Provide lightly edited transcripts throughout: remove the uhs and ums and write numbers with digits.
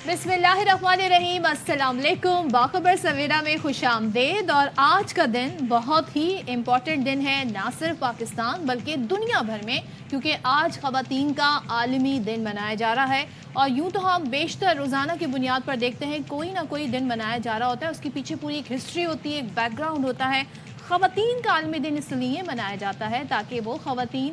بسم اللہ الرحمن الرحیم، السلام علیکم۔ باخبر سویرا میں خوش آمدید۔ اور آج کا دن بہت ہی امپورٹنٹ دن ہے، نہ صرف پاکستان بلکہ دنیا بھر میں، کیونکہ آج خواتین کا عالمی دن منایا جا رہا ہے۔ اور یوں تو ہم بیشتر روزانہ کی بنیاد پر دیکھتے ہیں کوئی نہ کوئی دن منایا جا رہا ہوتا ہے، اس کے پیچھے پوری ایک ہسٹری ہوتی ہے، ایک بیک گراؤنڈ ہوتا ہے۔ خواتین کا عالمی دن اس لیے منایا جاتا ہے تاکہ وہ خواتین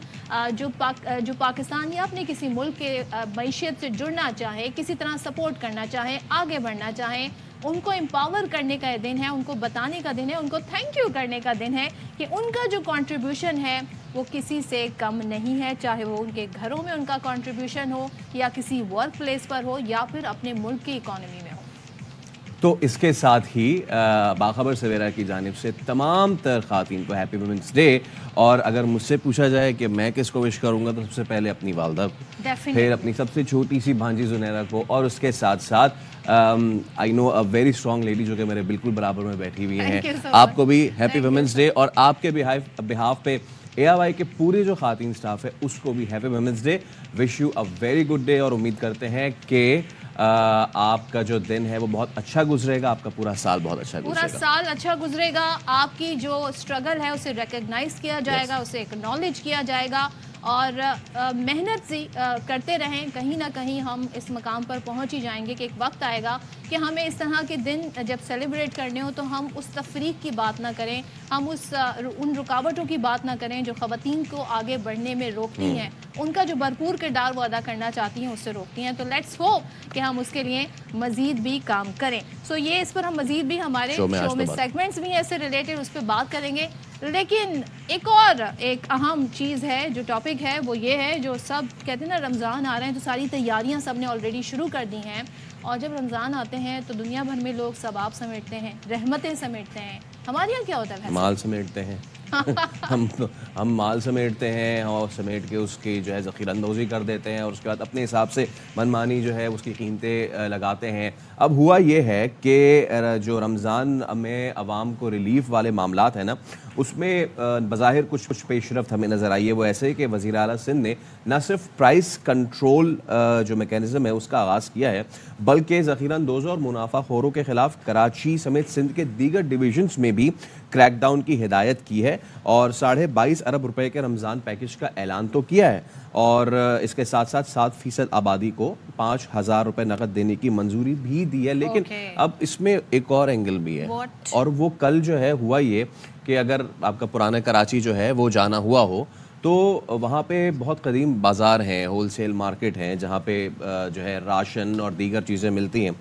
جو پاکستان یا اپنے کسی ملک کے معیشت سے جڑنا چاہے، کسی طرح سپورٹ کرنا چاہے، آگے بڑھنا چاہیں، ان کو امپاور کرنے کا دن ہے، ان کو بتانے کا دن ہے، ان کو تھینک یو کرنے کا دن ہے کہ ان کا جو کنٹریبیوشن ہے وہ کسی سے کم نہیں ہے، چاہے وہ ان کے گھروں میں ان کا کنٹریبیوشن ہو یا کسی ورک پلیس پر ہو یا پھر اپنے ملک کی اکانومی میں ہو۔ تو اس کے ساتھ ہی باخبر سویرا کی جانب سے تمام تر خواتین کو ہیپی ویمنس ڈے۔ اور اگر مجھ سے پوچھا جائے کہ میں کس کو وش کروں گا تو سب سے پہلے اپنی والدہ کو، پھر اپنی سب سے چھوٹی سی بھانجی زنیرہ کو، اور اس کے ساتھ ساتھ آئی نو اے ویری اسٹرانگ لیڈی جو کہ میرے بالکل برابر میں بیٹھی ہوئی ہیں، آپ کو بھی ہیپی ویمنس ڈے۔ اور آپ کے بہاف پہ ARY کے پورے جو خواتین سٹاف ہے اس کو بھی happy women's day. Wish you a very good day, اور امید کرتے ہیں کہ آپ کا جو دن ہے وہ بہت اچھا گزرے گا، آپ کا پورا سال بہت اچھا گزرے گا، پورا سال اچھا گزرے گا۔ آپ کی جو اسٹرگل ہے اسے ریکگنائز کیا جائے گا، اسے اکنالج کیا جائے گا، اور محنت سے کرتے رہیں، کہیں نہ کہیں ہم اس مقام پر پہنچ ہی جائیں گے کہ ایک وقت آئے گا کہ ہمیں اس طرح کے دن جب سیلیبریٹ کرنے ہو تو ہم اس تفریق کی بات نہ کریں، ہم ان رکاوٹوں کی بات نہ کریں جو خواتین کو آگے بڑھنے میں روکتی ہیں، ان کا جو بھرپور کردار وہ ادا کرنا چاہتی ہیں اس سے روکتی ہیں۔ تو لیٹس ہوپ کہ ہم اس کے لیے مزید بھی کام کریں۔ یہ اس پر ہم مزید بھی ہمارے شو میں سیگمنٹس بھی ایسے ریلیٹڈ اس پہ بات کریں گے، لیکن ایک اہم چیز ہے جو ٹاپک ہے وہ یہ ہے، جو سب کہتے ہیں نا رمضان آ رہے ہیں تو ساری تیاریاں سب نے آلریڈی شروع کر دی ہیں، اور جب رمضان آتے ہیں تو دنیا بھر میں لوگ ثواب سمیٹتے ہیں، رحمتیں سمیٹتے ہیں۔ ہمارے یہاں کیا ہوتا ہے؟ مال سمیٹتے ہیں ہم مال سمیٹتے ہیں اور سمیٹ کے اس کی جو ہے ذخیرہ اندوزی کر دیتے ہیں، اور اس کے بعد اپنے حساب سے من مانی جو ہے اس کی قیمتیں لگاتے ہیں۔ اب ہوا یہ ہے کہ جو رمضان میں عوام کو ریلیف والے معاملات ہیں نا، اس میں بظاہر کچھ پیش رفت ہمیں نظر آئی ہے۔ وہ ایسے کہ وزیر اعلیٰ سندھ نے نہ صرف پرائس کنٹرول جو میکینزم ہے اس کا آغاز کیا ہے، بلکہ ذخیرہ اندوزوں اور منافع خوروں کے خلاف کراچی سمیت سندھ کے دیگر ڈویژنز میں بھی کریک ڈاؤن کی ہدایت کی ہے، اور 22.5 ارب روپے کے رمضان پیکج کا اعلان تو کیا ہے، اور اس کے ساتھ ساتھ 7% آبادی کو 5,000 روپے نقد دینے کی منظوری بھی دی ہے۔ لیکن اب اس میں ایک اور اینگل بھی ہے، اور وہ کل جو ہے ہوا یہ کہ اگر آپ کا پرانا کراچی جو ہے وہ جانا ہوا ہو تو وہاں پہ بہت قدیم بازار ہیں، ہول سیل مارکیٹ ہیں جہاں پہ جو ہے راشن اور دیگر چیزیں ملتی ہیں،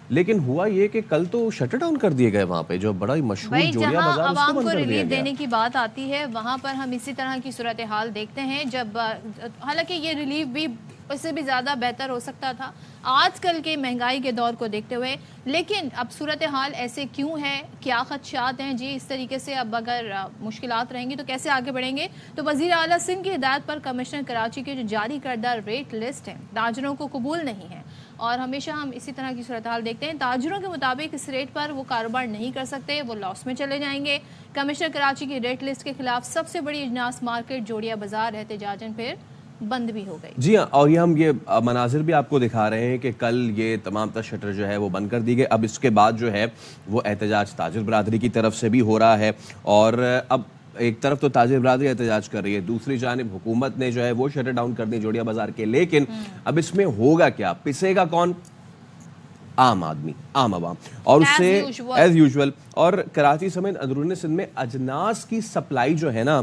لیکن ہوا یہ کہ کل تو شٹر ڈاؤن کر دیے گئے وہاں پہ جو بڑا ہی مشہور جوڑیا بازار، اس کو عوام بند کو کر دیا ریلیف گیا۔ دینے کی بات آتی ہے وہاں پر ہم اسی طرح کی صورتحال دیکھتے ہیں، جب حالانکہ یہ ریلیف بھی اس سے بھی زیادہ بہتر ہو سکتا تھا آج کل کے مہنگائی کے دور کو دیکھتے ہوئے، لیکن اب صورتحال ایسے کیوں ہے، کیا خدشات ہیں جی اس طریقے سے؟ اب اگر مشکلات رہیں گی تو کیسے آگے بڑھیں گے؟ تو وزیر اعلیٰ سندھ کی ہدایت پر کمشنر کراچی کے جو جاری کردہ ریٹ لسٹ ہے تاجروں کو قبول نہیں ہے، اور ہمیشہ ہم اسی طرح کی صورتحال دیکھتے ہیں۔ تاجروں کے مطابق اس ریٹ پر وہ کاروبار نہیں کر سکتے، وہ لاس میں چلے جائیں گے۔ کمشنر کراچی کی ریٹ لسٹ کے خلاف سب سے بڑی اجناس مارکیٹ جوڑیا بازار احتجاجاً پھر بند بھی ہو گئی۔ جی ہاں، اور ہم یہ مناظر بھی آپ کو دکھا رہے ہیں کہ کل یہ تمام تر شٹر جو ہے وہ بند کر دی گئے۔ اب اس کے بعد جو ہے وہ احتجاج تاجر برادری کی طرف سے بھی ہو رہا ہے، اور اب ایک طرف تو تاجر برادری احتجاج کر رہی ہے، دوسری جانب حکومت نے جو ہے وہ شٹر ڈاؤن کر دی جوڑیا بازار کے۔ لیکن اب اس میں ہوگا کیا؟ پسے گا کون؟ عام آدمی، عام عوام، اور اس سے ایز یوزول۔ اور کراچی سمیت اندرون سندھ میں اجناس کی سپلائی جو ہے نا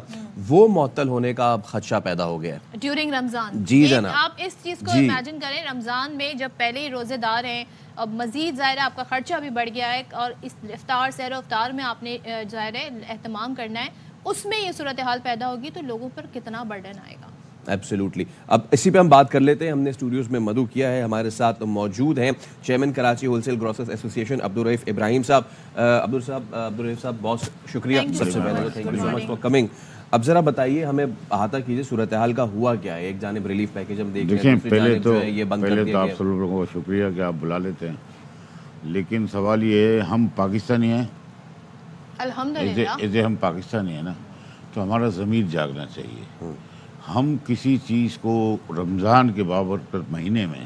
وہ معطل ہونے کا خدشہ پیدا ہو گیا ہے ڈیورنگ رمضان۔ جی جناب، آپ اس چیز کو امیجن کریں، رمضان میں جب پہلے ہی روزے دار ہیں، اب مزید ظاہر ہے آپ کا خرچہ بھی بڑھ گیا ہے، اور اس افطار سحر و افطار میں آپ نے ظاہر ہے اہتمام کرنا ہے، اس میں یہ صورتحال پیدا ہوگی تو لوگوں پر کتنا برڈن آئے گا۔ ایبسلیوٹلی۔ اب اسی پہ ہم بات کر لیتے ہیں۔ ہم نے اسٹوڈیوز میں مدعو کیا ہے، ہمارے ساتھ موجود ہیں chairman Karachi wholesale grocers association Abdul Rauf ابراہیم صاحب۔ عبدالرؤف صاحب بہت شکریہ، سب سے پہلے thank you so much for coming. اب ذرا بتائیے، ہمیں احاطہ کیجیے صورتحال کا ہوا کیا ہے؟ ایک جانب ریلیف پیکج ہم دیکھ رہے ہیں، پہلے تو آپ سب لوگوں کو شکریہ کہ آپ بلا لیتے ہیں، لیکن سوال یہ ہے ہم پاکستانی ہیں، الحمدللہ ہم پاکستانی ہیں نا، تو ہمارا ضمیر جاگنا چاہیے۔ ہم کسی چیز کو رمضان کے بابرکت مہینے میں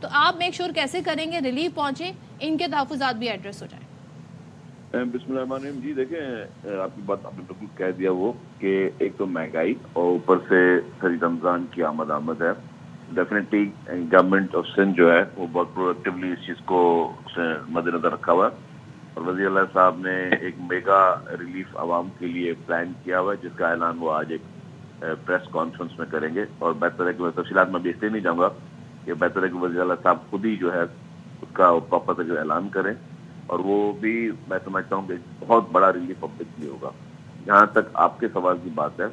تو آپ میک شور کیسے کریں گے ریلیف پہنچے, ان کے تحفظات بھی ایڈریس ہو جائیں؟ بسم اللہ الرحمن الرحیم. جی دیکھیں, آپ کی بات آپ نے بالکل کہہ دیا وہ کہ ایک تو مہنگائی اور اوپر سے سری رمضان کی آمد ہے. ڈیفینیٹلی گورنمنٹ آف سندھ جو ہے وہ بہت پروڈکٹیولی اس چیز کو مد نظر رکھا ہوا ہے, اور وزیر اللہ صاحب نے ایک میگا ریلیف عوام کے لیے پلان کیا ہوا ہے, جس کا اعلان وہ آج ایک پریس کانفرنس میں کریں گے. اور بہتر ہے کہ تفصیلات میں بیچتے نہیں جاؤں گا, کہ بہتر ہے کہ وزیر اللہ صاحب خود ہی جو ہے اس کا پراپر جو اعلان کریں, اور وہ بھی میں سمجھتا ہوں کہ بہت بڑا ریلیف پبلک کے لیے ہوگا. جہاں تک آپ کے سوال کی بات ہے,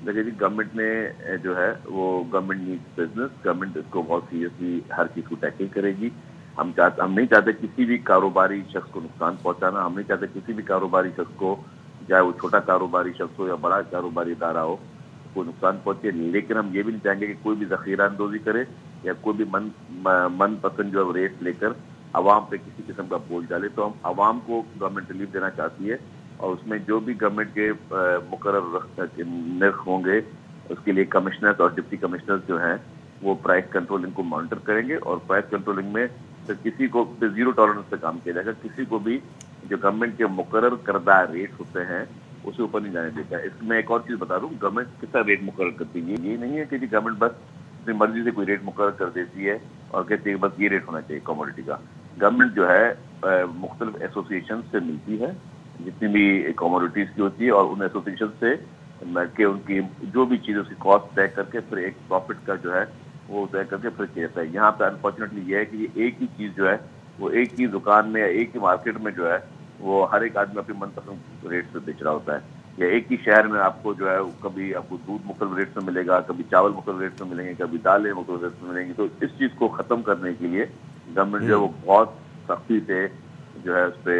دیکھیے جی گورنمنٹ نے جو ہے وہ گورنمنٹ نیڈس بزنس, گورنمنٹ اس کو بہت سیریسلی ہر چیز کو ٹیکل کرے گی. ہم نہیں چاہتے کسی بھی کاروباری شخص کو نقصان پہنچانا, ہم نہیں چاہتے کسی بھی کاروباری شخص کو, چاہے وہ چھوٹا کاروباری شخص ہو یا بڑا کاروباری ادارہ ہو, کوئی نقصان پہنچے. لیکن ہم یہ بھی نہیں چاہیں گے کہ کوئی بھی ذخیرہ اندوزی کرے یا کوئی بھی من پسند جو ریٹ لے کر عوام پہ کسی قسم کا بوجھ ڈالے. تو ہم عوام کو گورنمنٹ ریلیف دینا چاہتی ہے, اور اس میں جو بھی گورنمنٹ کے مقرر نرخ ہوں گے اس کے لیے کمشنرز اور ڈپٹی کمشنرز جو ہیں وہ پرائس کنٹرولنگ کو مانیٹر کریں گے, اور پرائس کنٹرولنگ میں کسی کو زیرو ٹالرنس سے کام کیا جائے گا. کسی کو بھی جو گورنمنٹ کے مقرر کردہ ریٹ ہوتے ہیں اسے اوپر نہیں جانے دیتا ہے. اس میں ایک اور چیز بتا دوں, گورنمنٹ کتنا ریٹ مقرر کرتی ہے, یہ نہیں ہے کہ جی گورنمنٹ بس اپنی مرضی سے کوئی ریٹ مقرر کر دیتی ہے اور کہتی ہے بس یہ ریٹ ہونا چاہیے کموڈٹی کا. گورنمنٹ جو ہے مختلف ایسوسیشن سے ملتی ہے جتنی بھی کموڈیٹیز کی ہوتی ہے, اور ان ایسوسیشن سے کہ ان کی جو بھی چیز اس کی کاسٹ طے کر کے پھر ایک پروفٹ کا جو ہے وہ طے کر کے پھر کیا جاتا ہے. یہاں پہ انفارچونیٹلی یہ ہے کہ یہ ایک ہی چیز جو ہے وہ ایک ہی دکان میں یا ایک ہی مارکیٹ میں جو ہے وہ ہر ایک آدمی اپنی من پسند ریٹ سے بیچ رہا ہوتا ہے, یا ایک ہی شہر میں آپ کو جو ہے کبھی آپ کو دودھ مختلف ریٹ میں ملے گا, کبھی چاول مختلف ریٹ میں ملیں گے, کبھی دالیں مختلف ریٹ میں ملیں گی. تو اس چیز کو ختم کرنے کے لیے گورنمنٹ جو ہے وہ بہت سختی سے جو ہے اس پہ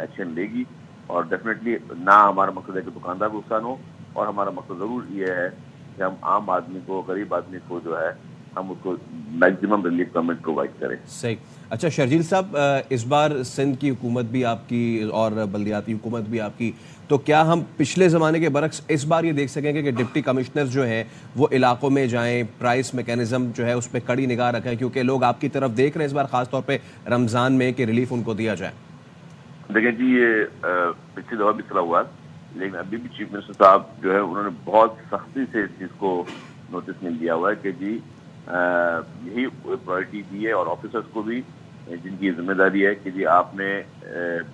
ایکشن لے گی, اور ڈیفینیٹلی نہ ہمارا مقصد ہے کہ دکاندار کو نقصان ہو, اور ہمارا مقصد ضرور یہ ہے کہ ہم عام آدمی کو, غریب آدمی کو جو ہے ہم اس کو میکسیمم ریلیف گورنمنٹ پرووائڈ کریں. صحیح. اچھا شرجیل صاحب, اس بار سندھ کی حکومت بھی آپ کی اور بلدیاتی حکومت بھی آپ کی, تو کیا ہم پچھلے زمانے کے برعکس اس بار یہ دیکھ سکیں گے کہ ڈپٹی کمشنر جو ہیں وہ علاقوں میں جائیں, پرائس میکینزم جو ہے اس پہ کڑی نگاہ رکھیں, کیونکہ لوگ آپ کی طرف دیکھ رہے ہیں اس بار خاص طور پہ رمضان میں کہ ریلیف ان کو دیا جائے؟ دیکھیں جی یہ پچھلی دفعہ بھی صلاح ہوا, لیکن ابھی بھی چیف منسٹر صاحب جو ہے انہوں نے بہت سختی سے اس چیز کو نوٹس میں لیا ہوا ہے کہ جی یہی پرائرٹی دی ہے, اور آفیسرس کو بھی جن کی ذمہ داری ہے کہ جی آپ نے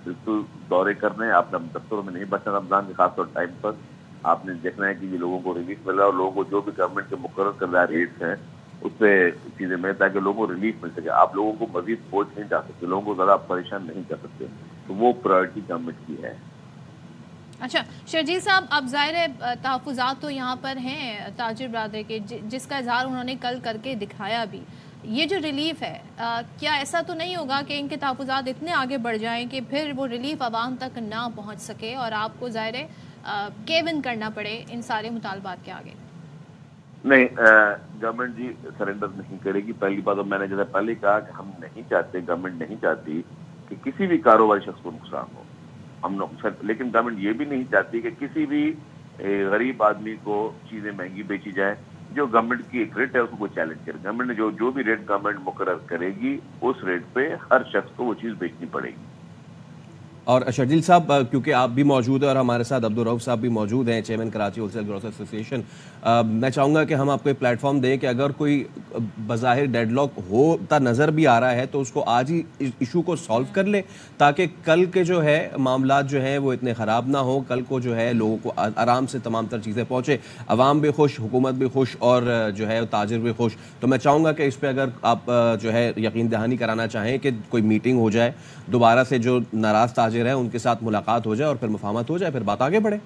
بالکل دورے کرنے, آپ نے دفتروں میں نہیں بچنا رمضان کے خاص طور ٹائم پر, آپ نے دیکھنا ہے کہ یہ لوگوں کو ریلیف مل رہا ہے, اور لوگوں کو جو بھی گورنمنٹ کے مقرر کردہ ریٹس ہیں اس پہ چیزیں ملیں تاکہ لوگوں کو ریلیف مل سکے. آپ لوگوں کو مزید بوجھ نہیں جا سکتے, لوگوں کو زیادہ پریشان نہیں کر سکتے, تو وہ پرائرٹی گورنمنٹ کی ہے. اچھا شرجیل صاحب, اب ظاہر ہے تحفظات تو یہاں پر ہیں تاجر برادر کے, جس کا اظہار انہوں نے کل کر کے دکھایا بھی. یہ جو ریلیف ہے, کیا ایسا تو نہیں ہوگا کہ ان کے تحفظات اتنے آگے بڑھ جائیں کہ پھر وہ ریلیف عوام تک نہ پہنچ سکے اور آپ کو ظاہر ہے کیو ان کرنا پڑے ان سارے مطالبات کے آگے؟ نہیں, گورنمنٹ جی سرنڈر نہیں کرے گی. پہلی بات, میں نے جیسا پہلے کہا کہ ہم نہیں چاہتے, گورنمنٹ نہیں چاہتی کہ کسی بھی کاروباری شخص کو نقصان ہو. لیکن گورنمنٹ یہ بھی نہیں چاہتی کہ کسی بھی غریب آدمی کو چیزیں مہنگی بیچی جائیں. جو گورنمنٹ کی ایک ریٹ ہے اس کو کوئی چیلنج کرے. گورنمنٹ نے جو بھی ریٹ گورنمنٹ مقرر کرے گی اس ریٹ پہ ہر شخص کو وہ چیز بیچنی پڑے گی. اور شرجیل صاحب, کیونکہ آپ بھی موجود ہیں اور ہمارے ساتھ عبدالرؤف صاحب بھی موجود ہیں, chairman Karachi whole cell grocer ایسوسی ایشن, میں چاہوں گا کہ ہم آپ کو ایک پلیٹ فارم دیں کہ اگر کوئی بظاہر ڈیڈ لاک ہوتا نظر بھی آ رہا ہے تو اس کو آج ہی ایشو کو سالو کر لیں, تاکہ کل کے جو ہے معاملات جو ہیں وہ اتنے خراب نہ ہوں. کل کو جو ہے لوگوں کو آرام سے تمام تر چیزیں پہنچے, عوام بھی خوش, حکومت بھی خوش, اور جو ہے تاجر بھی خوش. تو میں چاہوں گا کہ اس پہ اگر آپ جو ہے یقین دہانی کرانا چاہیں کہ کوئی میٹنگ ہو جائے, دوبارہ سے جو ناراض تاجر ہیں ان کے ساتھ ملاقات ہو جائے اور پھر مفاہمت ہو جائے, پھر بات آگے بڑھے.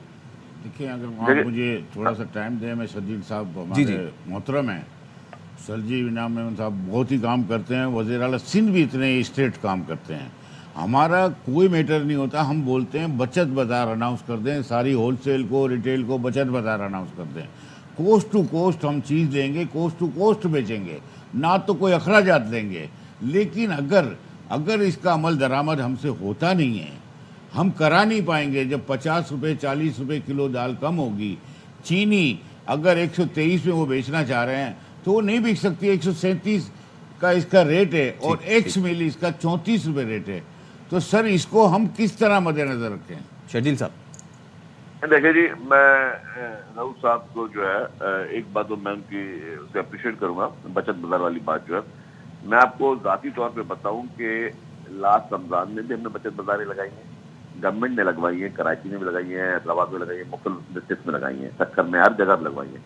دیکھیں, اگر آپ مجھے تھوڑا سا ٹائم دیں, میں شرجیل صاحب ہمارے محترم ہیں, سرجی انعام محمد صاحب بہت ہی کام کرتے ہیں, وزیر اعلیٰ سندھ بھی اتنے اسٹیٹ کام کرتے ہیں. ہمارا کوئی میٹر نہیں ہوتا, ہم بولتے ہیں بچت بازار اناؤنس کر دیں, ساری ہول سیل کو ریٹیل کو بچت بازار اناؤنس کر دیں. کوسٹ ٹو کوسٹ ہم چیز دیں گے, کوسٹ ٹو کوسٹ بیچیں گے, نہ تو کوئی اخراجات لیں گے. لیکن اگر اس کا عمل درآمد ہم سے ہوتا نہیں ہے, ہم کرا نہیں پائیں گے. جب 50 روپے 40 روپے کلو دال کم ہوگی, چینی اگر 123 میں وہ بیچنا چاہ رہے ہیں تو وہ نہیں بک سکتی, 137 کا اس کا ریٹ ہے اور ایکس میل اس کا 34 روپے ریٹ ہے. تو سر اس کو ہم کس طرح مد نظر رکھیں؟ شرجیل صاحب دیکھیں جی، میں رؤف صاحب کو جو ہے ایک بات تو میں ان کی اسے اپریشیٹ کروں گا، بچت بازار والی بات جو ہے. میں آپ کو ذاتی طور پہ بتاؤں کہ لاسٹ رمضان میں بھی ہم نے بچت بازاریں لگائی ہیں، گورنمنٹ نے لگوائی ہیں، کراچی میں بھی لگائی ہیں، حیدرآباد میں لگائی ہیں، مختلف ڈسٹرکٹ میں لگائی ہیں، سکر میں، ہر جگہ پہ لگوائی ہیں.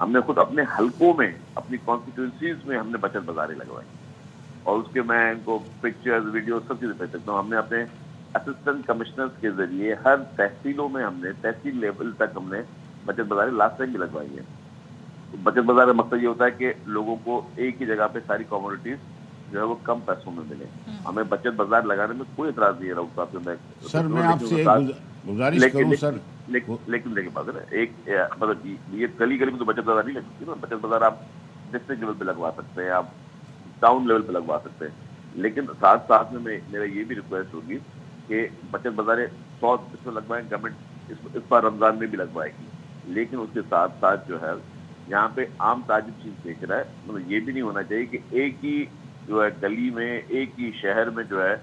ہم نے خود اپنے حلقوں میں، اپنی کانسٹیٹوئنسیز میں ہم نے بچت بازاریں لگوائی ہیں، اور اس کے میں ان کو پکچرز، ویڈیو سب چیزیں بھیج سکتا ہوں. ہم نے اپنے اسسٹنٹ کمشنرز کے ذریعے ہر تحصیلوں میں ہم نے تحصیل لیول تک ہم نے بچت بازاریں لاسٹ ٹائم بھی لگوائی ہیں. بچت بازار کا مقصد یہ ہوتا ہے کہ لوگوں کو ایک ہی جگہ پہ ساری کموڈیٹیز جو ہے وہ کم پیسوں میں ملے. ہمیں بچت بازار لگانے میں کوئی اعتراض نہیں ہے رؤف صاحب سے. سر میں آپ سے ایک گزارش کروں سر، لیکن دیکھیں بات ہے، ایک مطلب یہ گلی گلی میں تو بچت بازار نہیں لگ سکتی نا. بچت بازار آپ ڈسٹرکٹ لیول پہ لگوا سکتے ہیں، آپ ٹاؤن لیول پہ لگوا سکتے ہیں. لیکن ساتھ ساتھ میں میرا یہ بھی ریکویسٹ ہوگی کہ بچت بازاریں 100 اس میں لگوائیں، گورنمنٹ اس بار رمضان میں بھی لگوائے گی. لیکن اس کے ساتھ ساتھ جو ہے یہاں پہ عام تاجر چیز بیچ رہا ہے، مطلب یہ بھی نہیں ہونا چاہیے کہ ایک ہی جو ہے گلی میں، ایک ہی شہر میں جو ہے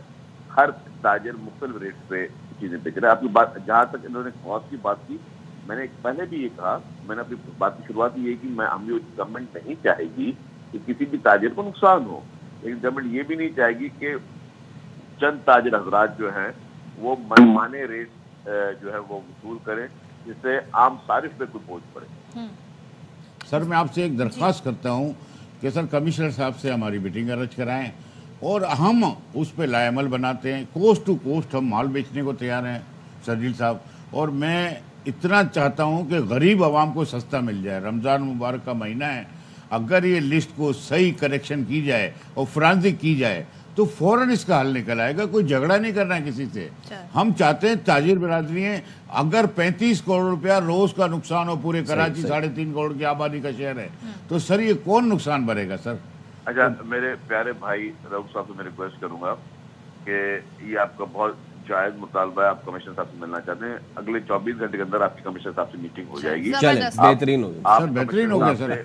ہر تاجر مختلف ریٹ پہ چیزیں بیچ رہا ہے. آپ کی بات جہاں تک انہوں نے کاسٹ کی بات کی، میں نے پہلے بھی یہ کہا، میں نے اپنی بات کی شروعات یہ کی ہم گورنمنٹ نہیں چاہے گی کہ کسی بھی تاجر کو نقصان ہو، لیکن گورنمنٹ یہ بھی نہیں چاہے گی کہ چند تاجر حضرات جو ہیں وہ منمانے ریٹ جو ہے وہ وصول کریں جس سے عام صارف پہ کوئی بوجھ پڑے. سر میں آپ سے ایک درخواست کرتا ہوں کہ سر کمشنر صاحب سے ہماری میٹنگ ارینج کرائیں اور ہم اس پہ لائے عمل بناتے ہیں. کوسٹ ٹو کوسٹ ہم مال بیچنے کو تیار ہیں شرجیل صاحب. اور میں اتنا چاہتا ہوں کہ غریب عوام کو سستا مل جائے. رمضان مبارک کا مہینہ ہے، اگر یہ لسٹ کو صحیح کریکشن کی جائے اور فرانزک کی جائے تو فوراً اس کا حل نکل آئے گا. کوئی جھگڑا نہیں کرنا ہے کسی سے. ہم چاہتے ہیں تاجر برادری ہیں، اگر 35 کروڑ روپیہ روز کا نقصان ہو، پورے کراچی 3.5 کروڑ کی آبادی کا شہر ہے، تو سر یہ کون نقصان بھرے گا سر؟ اچھا میرے پیارے بھائی رؤف صاحب سے میں ریکویسٹ کروں گا کہ یہ آپ کا بہت جائز مطالبہ ہے، آپ کمشنر صاحب سے ملنا چاہتے ہیں، اگلے 24 گھنٹے کے اندر آپ کی کمشنر صاحب سے میٹنگ ہو جائے گی. چلیں بہترین ہو گیا سر، بہترین ہو گیا سر.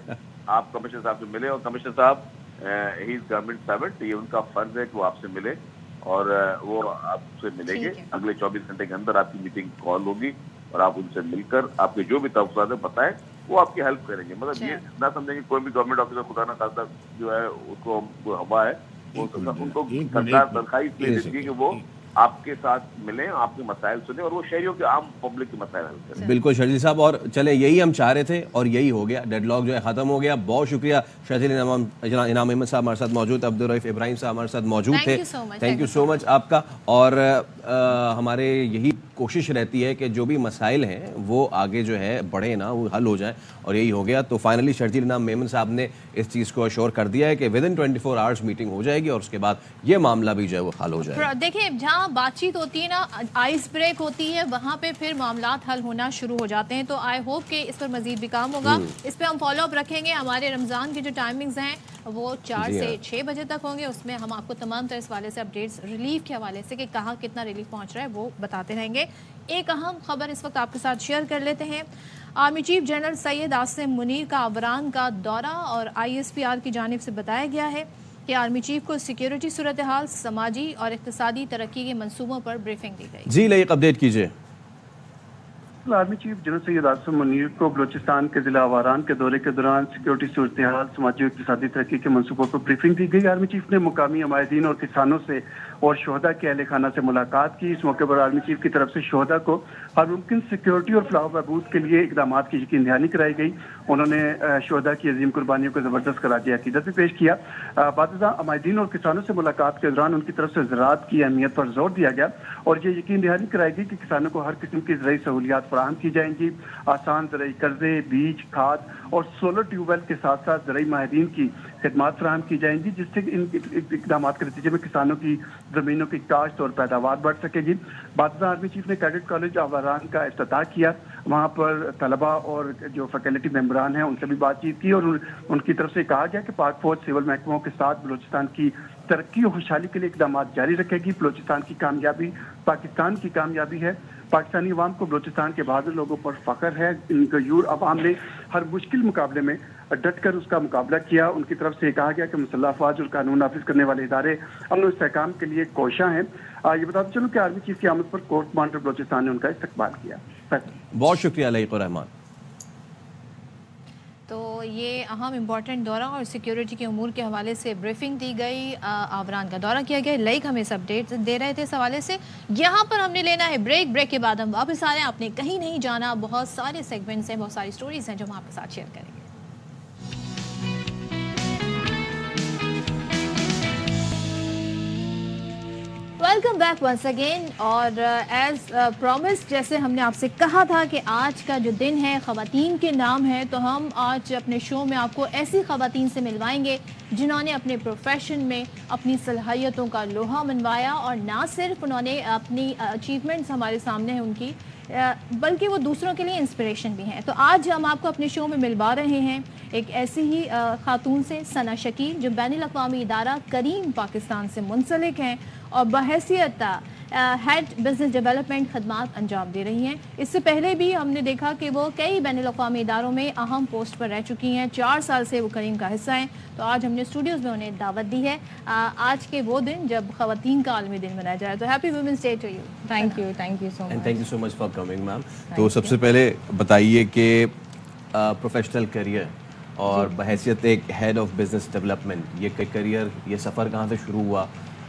آپ کمشنر صاحب سے ملے، اور کمشنر صاحب ہی از گورنمنٹ سرونٹ، یہ ان کا فرض ہے کہ وہ آپ سے ملے اور وہ آپ سے ملیں گے. اگلے 24 گھنٹے کے اندر آپ کی میٹنگ کال ہوگی اور آپ ان سے مل کر آپ کے جو بھی توقعات ہیں بتائیں، وہ آپ کی ہیلپ کریں گے. مطلب یہ نہ سمجھیں کہ کوئی بھی گورنمنٹ آفیسر خدا نہ خاصہ جو ہے اس کو ہوا ہے، ان کو سرکار تنخواہ اس لیے دیتی ہے کہ وہ آپ کے ساتھ ملیں، آپ کے مسائل سنیں اور وہ شہریوں کے عام پبلک کے مسائل حل کریں. بالکل شرجیل صاحب، اور چلیں یہی ہم چاہ رہے تھے اور یہی ہو گیا. ڈیڈ لاک جو ہے ختم ہو گیا. بہت شکریہ شرجیل انعام احمد صاحب ہمارے ساتھ موجود، عبدالرؤف ابراہیم صاحب ہمارے ساتھ موجود تھے. تھینک یو سو مچ آپ کا. اور ہمارے یہی کوشش رہتی ہے کہ جو بھی مسائل ہیں وہ آگے جو ہے بڑھے نا، وہ حل ہو جائیں، اور یہی ہو گیا. تو فائنلی شرجیل انعام میمن صاحب نے اس چیز کو اشور کر دیا ہے کہ ودن 24 آورز میٹنگ ہو جائے گی اور اس کے بعد یہ معاملہ بھی جو ہے وہ حل ہو جائے گا. دیکھیں جہاں بات چیت ہوتی ہے نا، آئس بریک ہوتی ہے، وہاں پہ پھر معاملات حل ہونا شروع ہو جاتے ہیں. تو آئی ہوپ کہ اس پر مزید بھی کام ہوگا. اس پہ ہم فالو اپ رکھیں گے. ہمارے رمضان کی جو ٹائمنگز ہیں وہ 4 سے 6 بجے تک ہوں گے. اس میں ہم آپ کو تمام طرح اس حوالے سے اپڈیٹس ریلیف کے حوالے سے کہ کہاں کتنا ریلیف پہنچ رہا ہے وہ بتاتے رہیں گے. ایک اہم خبر اس وقت آپ کے ساتھ شیئر کر لیتے ہیں. Army chief general Syed Asim Munir کا عوران کا دورہ، اور ISPR کی جانب سے بتایا گیا ہے کہ آرمی چیف کو سیکیورٹی صورتحال، سماجی اور اقتصادی ترقی کے منصوبوں پر بریفنگ دی گئی. جی لائق اپڈیٹ کیجیے. Army chief general Syed Asim Munir کو بلوچستان کے ضلع آواران کے دورے کے دوران سیکیورٹی صورتحال، سماجی اور اقتصادی ترقی کے منصوبوں پر بریفنگ دی گئی. آرمی چیف نے مقامی عمائدین اور کسانوں سے اور شہداء کے اہل خانہ سے ملاقات کی. اس موقع پر آرمی چیف کی طرف سے شہداء کو ہر ممکن سیکیورٹی اور فلاح و بہبود کے لیے اقدامات کی یقین دہانی کرائی گئی. انہوں نے شہداء کی عظیم قربانیوں کو زبردست خراج عقیدت بھی پیش کیا. بعد ازاں عمائدین اور کسانوں سے ملاقات کے دوران ان کی طرف سے زراعت کی اہمیت پر زور دیا گیا اور یہ یقین دہانی کرائی گئی کہ کسانوں کو ہر قسم کی زرعی سہولیات فراہم کی جائیں گی. آسان زرعی قرضے، بیج، کھاد اور سولر ٹیوب ویل کے ساتھ ساتھ زرعی ماہرین کی خدمات فراہم کی جائیں گی، جس سے ان اقدامات کے نتیجے میں کسانوں کی زمینوں کی کاشت اور پیداوار بڑھ سکے گی. بعد ازاں آرمی چیف نے کیڈٹ کالج آواران کا افتتاح کیا. وہاں پر طلباء اور جو فیکلٹی ممبران ہیں ان سے بھی بات چیت کی اور ان کی طرف سے کہا گیا کہ پاک فوج سول محکموں کے ساتھ بلوچستان کی ترقی اور خوشحالی کے لیے اقدامات جاری رکھے گی. بلوچستان کی کامیابی پاکستان کی کامیابی ہے. پاکستانی عوام کو بلوچستان کے بہادر لوگوں پر فخر ہے. ان غیور عوام نے ہر مشکل مقابلے میں ڈٹ کر اس کا مقابلہ کیا. ان کی طرف سے یہ کہا گیا کہ مسلح افواج اور قانون نافذ کرنے والے ادارے امن و استحکام کے لیے کوشاں ہیں. یہ بتاتے چلوں کہ آرمی چیف کی آمد پر کورٹ کمانڈر بلوچستان نے ان کا استقبال کیا. بہت شکریہ لائق الرحمان. تو یہ اہم امپورٹنٹ دورہ اور سیکیورٹی کے امور کے حوالے سے بریفنگ دی گئی. آوران کا دورہ کیا گیا. لائک ہمیں اپڈیٹ دے رہے تھے اس حوالے سے. یہاں پر ہم نے لینا ہے بریک کے بعد ہم واپس آ رہے ہیں. آپ نے کہیں نہیں جانا. بہت سارے سیگمنٹس ہیں, بہت ساری سٹوریز ہیں جو ہم آپ کے ساتھ شیئر کریں گے. Welcome back once again. اور ایز پرومس, جیسے ہم نے آپ سے کہا تھا کہ آج کا جو دن ہے خواتین کے نام ہے, تو ہم آج اپنے شو میں آپ کو ایسی خواتین سے ملوائیں گے جنہوں نے اپنے پروفیشن میں اپنی صلاحیتوں کا لوہا منوایا, اور نہ صرف انہوں نے اپنی اچیومنٹس ہمارے سامنے ہیں ان کی, بلکہ وہ دوسروں کے لیے انسپریشن بھی ہیں. تو آج ہم آپ کو اپنے شو میں ملوا رہے ہیں ایک ایسی ہی خاتون سے, ثنا شکیل, جو بین الاقوامی ادارہ کریم پاکستان سے منسلک ہیں اور بحیثیت ہیڈ بزنس ڈیولپمنٹ خدمات انجام دے رہی ہیں. اس سے پہلے بھی ہم نے دیکھا کہ وہ کئی بین الاقوامی اداروں میں اہم پوسٹ پر رہ چکی ہیں. 4 سال سے وہ کریم کا حصہ ہیں. تو آج ہم نے اسٹوڈیوز میں انہیں دعوت دی ہے آج کے وہ دن جب خواتین کا عالمی دن منایا جائے. تو happy women's day to you. Thank you so and much. Thank you so much for coming ma'am. تو سب سے پہلے بتائیے کہ پروفیشنل کیریئر اور بحیثیت ایک ہیڈ آف بزنس ڈیولپمنٹ, یہ کیریئر, یہ سفر کہاں سے شروع ہوا؟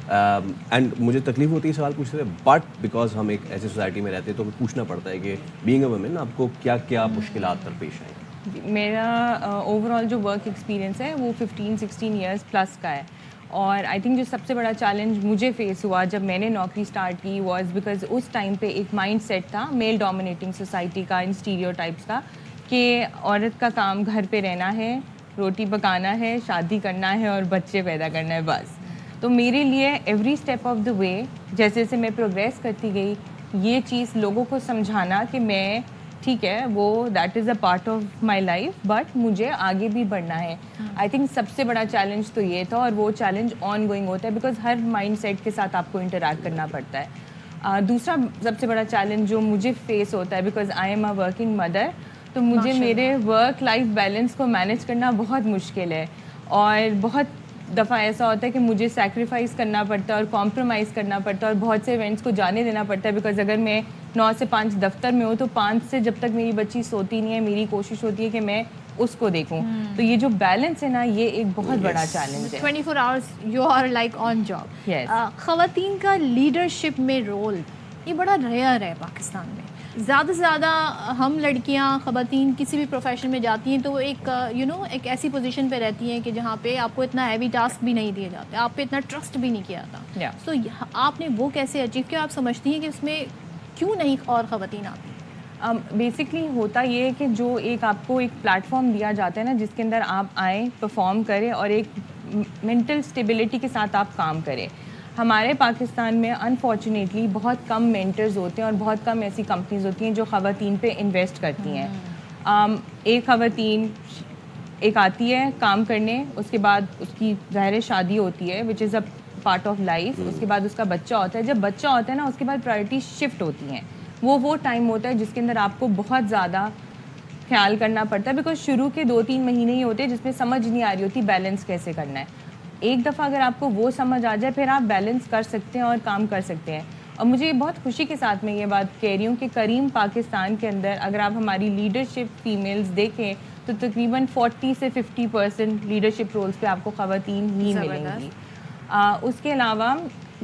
اینڈ مجھے تکلیف ہوتی ہے سوال پوچھتے ہوئے, بٹ بیکاز ہم ایک ایسی سوسائٹی میں رہتے ہیں تو ہمیں پوچھنا پڑتا ہے کہ بینگ اے وومن آپ کو کیا کیا مشکلات پر پیش آئیں؟ میرا اوور آل جو ورک ایکسپیرینس ہے وہ 15-16 ایئرس پلس کا ہے. اور آئی تھنک جو سب سے بڑا چیلنج مجھے فیس ہوا جب میں نے نوکری اسٹارٹ کی واز بیکاز اس ٹائم پہ ایک مائنڈ سیٹ تھا میل ڈومینیٹنگ سوسائٹی کا, اسٹیریوٹائپس کا, کہ عورت کا کام گھر پہ رہنا ہے, روٹی پکانا ہے, شادی کرنا ہے اور بچے پیدا کرنا ہے بس. تو میرے لیے ایوری اسٹیپ آف دا وے جیسے جیسے میں پروگریس کرتی گئی, یہ چیز لوگوں کو سمجھانا کہ میں ٹھیک ہے وہ that is a part of my life but مجھے آگے بھی بڑھنا ہے. آئی تھنک سب سے بڑا چیلنج تو یہ تھا, اور وہ چیلنج آن گوئنگ ہوتا ہے بیکاز ہر مائنڈ سیٹ کے ساتھ آپ کو انٹریکٹ کرنا پڑتا ہے. دوسرا سب سے بڑا چیلنج جو مجھے فیس ہوتا ہے because I am a working mother, تو مجھے میرے ورک لائف بیلنس کو مینیج کرنا بہت مشکل ہے. اور بہت دفعہ ایسا ہوتا ہے کہ مجھے سیکریفائز کرنا پڑتا ہے اور کمپرومائز کرنا پڑتا ہے اور بہت سے ایونٹس کو جانے دینا پڑتا ہے بیکاز اگر میں 9 سے 5 دفتر میں ہوں تو 5 سے جب تک میری بچی سوتی نہیں ہے میری کوشش ہوتی ہے کہ میں اس کو دیکھوں. تو یہ جو بیلنس ہے نا, یہ ایک بہت بڑا چیلنج ہے. 24 hours you are like on job. خواتین کا لیڈرشپ میں رول یہ بڑا ریئر ہے پاکستان میں. زیادہ سے زیادہ ہم لڑکیاں خواتین کسی بھی پروفیشن میں جاتی ہیں تو وہ ایک ایک ایسی پوزیشن پہ رہتی ہیں کہ جہاں پہ آپ کو اتنا ہیوی ٹاسک بھی نہیں دیے جاتے, آپ پہ اتنا ٹرسٹ بھی نہیں کیا جاتا. تو آپ نے وہ کیسے اچیو کیا؟ آپ سمجھتی ہیں کہ اس میں کیوں نہیں اور خواتین آتی؟ بیسکلی ہوتا یہ ہے کہ جو ایک آپ کو ایک پلیٹ فارم دیا جاتا ہے نا جس کے اندر آپ آئیں, پرفارم کریں اور ایک مینٹل اسٹیبلٹی کے ساتھ آپ کام کریں. ہمارے پاکستان میں انفارچونیٹلی بہت کم مینٹرز ہوتے ہیں اور بہت کم ایسی کمپنیز ہوتی ہیں جو خواتین پہ انویسٹ کرتی ہیں. ایک خواتین ایک آتی ہے کام کرنے, اس کے بعد اس کی ظاہر شادی ہوتی ہے وچ از اے پارٹ آف لائف, اس کے بعد اس کا بچہ ہوتا ہے. جب بچہ ہوتا ہے نا اس کے بعد پرائرٹی شفٹ ہوتی ہیں. وہ ٹائم ہوتا ہے جس کے اندر آپ کو بہت زیادہ خیال کرنا پڑتا ہے بیکاز شروع کے 2-3 مہینے ہی ہوتے ہیں جس میں سمجھ نہیں آ رہی ہوتی بیلنس کیسے کرنا ہے. ایک دفعہ اگر آپ کو وہ سمجھ آ جائے پھر آپ بیلنس کر سکتے ہیں اور کام کر سکتے ہیں. اور مجھے بہت خوشی کے ساتھ میں یہ بات کہہ رہی ہوں کہ کریم پاکستان کے اندر اگر آپ ہماری لیڈرشپ فیمیلز دیکھیں تو تقریباً 40 سے 50% لیڈرشپ رولز پہ آپ کو خواتین ہی ملیں گی. اس کے علاوہ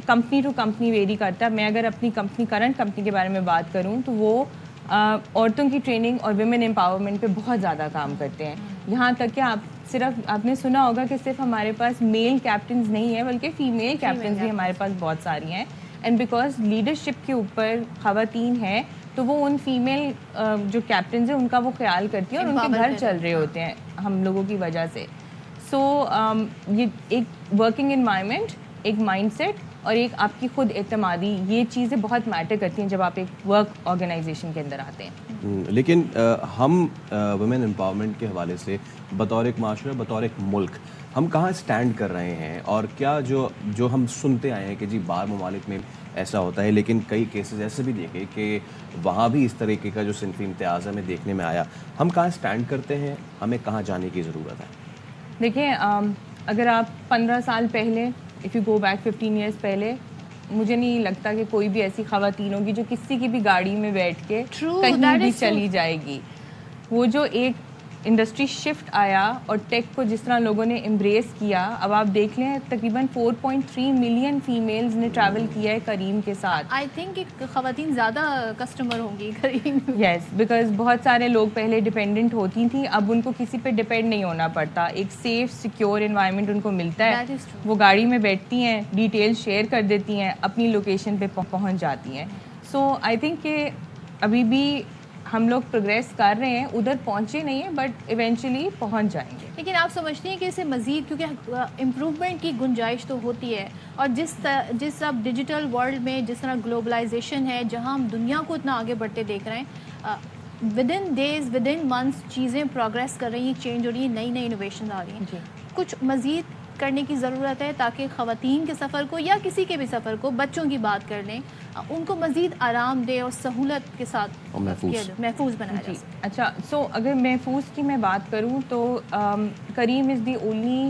کمپنی ٹو کمپنی ویری کرتا ہے. میں اگر اپنی کمپنی کرنٹ کمپنی کے بارے میں بات کروں تو وہ عورتوں کی ٹریننگ اور ویمن امپاورمنٹ پہ بہت زیادہ کام کرتے ہیں. یہاں تک کہ آپ نے سنا ہوگا کہ صرف ہمارے پاس میل کیپٹنز نہیں ہیں بلکہ فیمیل کیپٹنز بھی ہمارے پاس بہت ساری ہیں. اینڈ بیکاز لیڈرشپ کے اوپر خواتین ہیں تو وہ ان فیمیل جو کیپٹنز ہیں ان کا وہ خیال کرتی ہیں اور ان کے گھر چل رہے ہوتے ہیں ہم لوگوں کی وجہ سے. سو یہ ایک ورکنگ انوائرمنٹ, ایک مائنڈ سیٹ اور ایک آپ کی خود اعتمادی, یہ چیزیں بہت میٹر کرتی ہیں جب آپ ایک ورک آرگنائزیشن کے اندر آتے ہیں. لیکن ہم ویمن امپاورمنٹ کے حوالے سے بطور ایک معاشرہ, بطور ایک ملک ہم کہاں اسٹینڈ کر رہے ہیں, اور کیا جو ہم سنتے آئے ہیں کہ جی باہر ممالک میں ایسا ہوتا ہے. لیکن کئی کیسز ایسے بھی دیکھے کہ وہاں بھی اس طریقے کا جو صنفی امتیاز ہمیں دیکھنے میں آیا. ہم کہاں اسٹینڈ کرتے ہیں, ہمیں کہاں جانے کی ضرورت ہے؟ دیکھیں اگر آپ 15 سال پہلے if you go back 15 years پہلے, مجھے نہیں لگتا کہ کوئی بھی ایسی خواتین ہوگی جو کسی کی بھی گاڑی میں بیٹھ کے کہیں بھی چلی جائے گی. وہ جو ایک انڈسٹری شفٹ آیا اور ٹیک کو جس طرح لوگوں نے امبریس کیا, اب آپ دیکھ لیں تقریباً 4.3 ملین فیمیلز نے ٹریول کیا ہے کریم کے ساتھ. آئی تھنک کہ خواتین زیادہ کسٹمر ہوں گی کریم. یس, بیکاز بہت سارے لوگ پہلے ڈپینڈنٹ ہوتی تھیں, اب ان کو کسی پہ ڈپینڈ نہیں ہونا پڑتا, ایک سیف سیکیور انوائرمنٹ ان کو ملتا ہے. وہ گاڑی میں بیٹھتی ہیں, ڈیٹیل شیئر کر دیتی ہیں, اپنی لوکیشن پہ پہنچ جاتی ہیں. سو آئی تھنک کہ ابھی بھی ہم لوگ پروگریس کر رہے ہیں, ادھر پہنچے نہیں ہیں بٹ ایونچولی پہنچ جائیں گے. لیکن آپ سمجھتے ہیں کہ اسے مزید, کیونکہ امپروومنٹ کی گنجائش تو ہوتی ہے, اور جس اب ڈیجیٹل ورلڈ میں جس طرح گلوبلائزیشن ہے, جہاں ہم دنیا کو اتنا آگے بڑھتے دیکھ رہے ہیں, within days within months چیزیں پروگریس کر رہی ہیں, چینج ہو رہی ہیں, نئی انوویشن آ رہی ہیں. کچھ مزید کرنے کی ضرورت ہے تاکہ خواتین کے سفر کو یا کسی کے بھی سفر کو, بچوں کی بات کر لیں, ان کو مزید آرام دہ اور سہولت کے ساتھ محفوظ بنایا جائے. اچھا, سو اگر محفوظ کی میں بات کروں تو Careem is the only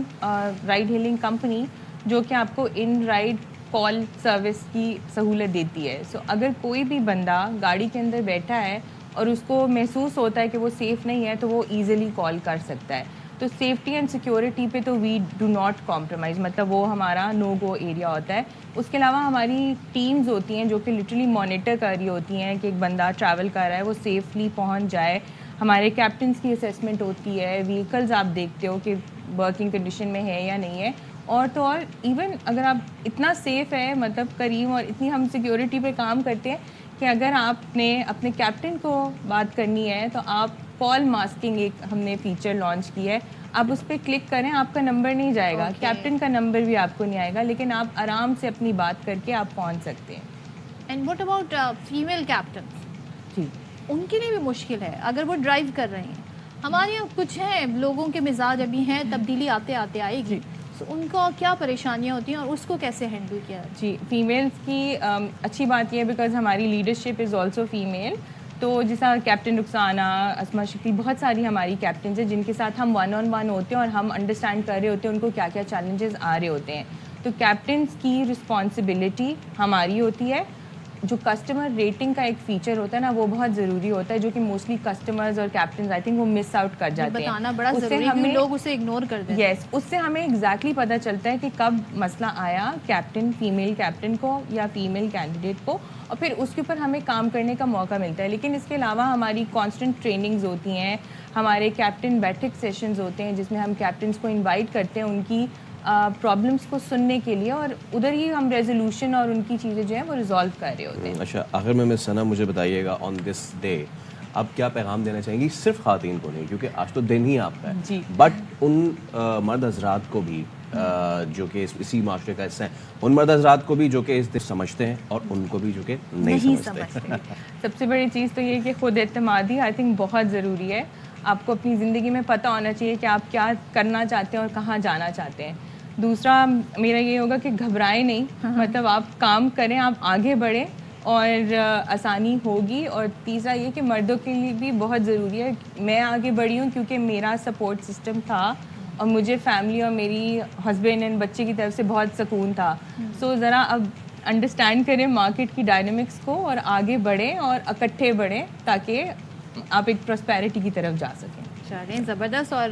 ride hailing company جو کہ آپ کو ان رائڈ کال سروس کی سہولت دیتی ہے. سو اگر کوئی بھی بندہ گاڑی کے اندر بیٹھا ہے اور اس کو محسوس ہوتا ہے کہ وہ سیف نہیں ہے تو وہ ایزیلی کال کر سکتا ہے. تو سیفٹی اینڈ سیکیورٹی پہ تو وی ڈو ناٹ کمپرومائز, مطلب وہ ہمارا نو گو ایریا ہوتا ہے. اس کے علاوہ ہماری ٹیمز ہوتی ہیں جو کہ لٹرلی مانیٹر کر رہی ہوتی ہیں کہ ایک بندہ ٹریول کر رہا ہے وہ سیفلی پہنچ جائے. ہمارے کیپٹنس کی اسیسمنٹ ہوتی ہے, وہیکلز آپ دیکھتے ہو کہ ورکنگ کنڈیشن میں ہے یا نہیں ہے. اور تو اور ایون اگر آپ اتنا سیف ہے, مطلب کریم, اور اتنی ہم سیکیورٹی پہ کام کرتے ہیں کہ اگر آپ نے اپنے کیپٹن کو بات کرنی ہے تو آپ کال ماسکنگ ایک ہم نے فیچر لانچ کیا ہے, آپ اس پہ کلک کریں, آپ کا نمبر نہیں جائے گا, کیپٹن کا نمبر بھی آپ کو نہیں آئے گا, لیکن آپ آرام سے اپنی بات کر کے آپ پہنچ سکتے ہیں. And what about female captain? جی, ان کے لیے بھی مشکل ہے اگر وہ ڈرائیو کر رہے ہیں. ہمارے یہاں کچھ ہیں لوگوں کے مزاج ابھی ہیں, تبدیلی آتے آتے آئے گی, تو ان کو کیا پریشانیاں ہوتی ہیں اور اس کو کیسے ہینڈل کیا جائے؟ جی, فیمیلس کی اچھی بات یہ ہے بیکاز ہماری لیڈرشپ از آلسو فیمیل. تو جیسا کیپٹن رخسانہ, اسما شکیل, بہت ساری ہماری کیپٹنز ہیں جن کے ساتھ ہم 1-on-1 ہوتے ہیں اور ہم انڈرسٹینڈ کر رہے ہوتے ہیں ان کو کیا کیا چیلنجز آ رہے ہوتے ہیں. تو کیپٹنز کی رسپانسبلٹی ہماری ہوتی ہے. جو کسٹمر ریٹنگ کا ایک فیچر ہوتا ہے نا, وہ بہت ضروری ہوتا ہے, جو کہ موسٹلی کسٹمرز اور کیپٹنز آئی تھنک وہ مس آؤٹ کر جاتے ہیں. بتانا بڑا ضروری ہے, لوگ اسے اگنور کر دیتے ہیں. یس, اس سے ہمیں ایگزیکٹلی پتہ چلتا ہے کہ کب مسئلہ آیا کیپٹن, فیمیل کیپٹن کو یا فیمیل کینڈیڈیٹ کو, اور پھر اس کے اوپر ہمیں کام کرنے کا موقع ملتا ہے. لیکن اس کے علاوہ ہماری کانسٹنٹ ٹریننگز ہوتی ہیں, ہمارے کیپٹن بیٹھک سیشنز ہوتے ہیں جس میں ہم کیپٹنس کو انوائٹ کرتے ہیں ان کی پرابلمس کو سننے کے لیے, اور ادھر ہی ہم ریزولوشن اور ان کی چیزیں جو ہیں وہ ریزالو کر رہے ہوتے ہیں. اچھا, آخر میں ثنا مجھے بتائیے گا آن دس ڈے آپ کیا پیغام دینا چاہیں گی, صرف خواتین کو نہیں کیونکہ آج تو دن ہی آپ کا ہے, جی, بٹ ان مرد حضرات کو بھی جو کہ اسی معاشرے کا حصہ ہیں, ان مرد حضرات کو بھی جو کہ اس دن سمجھتے ہیں اور ان کو بھی جو کہ نہیں سمجھتے. سب سے بڑی چیز تو یہ کہ خود اعتمادی آئی تھنک بہت ضروری ہے. آپ کو اپنی زندگی میں پتہ ہونا چاہیے کہ آپ کیا کرنا چاہتے ہیں اور کہاں جانا چاہتے ہیں. دوسرا میرا یہ ہوگا کہ گھبرائیں نہیں, مطلب آپ کام کریں, آپ آگے بڑھیں اور آسانی ہوگی. اور تیسرا یہ کہ مردوں کے لیے بھی بہت ضروری ہے. میں آگے بڑھی ہوں کیونکہ میرا سپورٹ سسٹم تھا اور مجھے فیملی اور میری ہسبینڈ اینڈ بچے کی طرف سے بہت سکون تھا. سو ذرا اب انڈرسٹینڈ کریں مارکیٹ کی ڈائنامکس کو اور آگے بڑھیں اور اکٹھے بڑھیں تاکہ آپ ایک پراسپیرٹی کی طرف جا سکیں. چلیں, زبردست. اور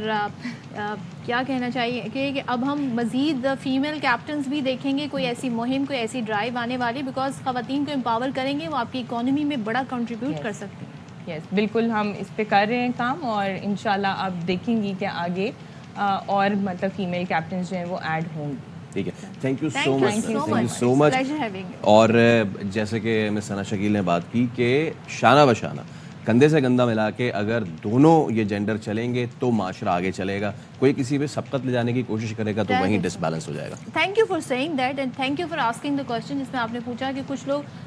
کیا کہنا چاہیے کہ اب ہم مزید فیمیل کیپٹنز بھی دیکھیں گے, کوئی ایسی مہم, کوئی ایسی ڈرائیو آنے والی, بیکاز خواتین کو امپاور کریں گے, وہ آپ کی اکانومی میں بڑا کنٹریبیوٹ کر سکتے ہیں. یس, بالکل, ہم اس پہ کر رہے ہیں کام, اور انشاءاللہ آپ دیکھیں گی کہ آگے اور مطلب فیمیل کیپٹنز جو ہیں وہ ایڈ ہوں گی. ٹھیک ہے, thank you so much, thank you so much. اور جیسے کہ مس ثنا شکیل نے بات کی کہ شانہ بشانہ کندھے سے کندھا ملا کے اگر دونوں یہ جینڈر چلیں گے تو معاشرہ آگے چلے گا. کوئی کسی پہ سبقت لے جانے کی کوشش کرے گا تو وہیں ڈس بیلنس ہو جائے گا. Thank you for seeing that and thank you for asking the question, جس میں آپ نے پوچھا کہ کچھ لوگ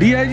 DIG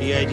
DIG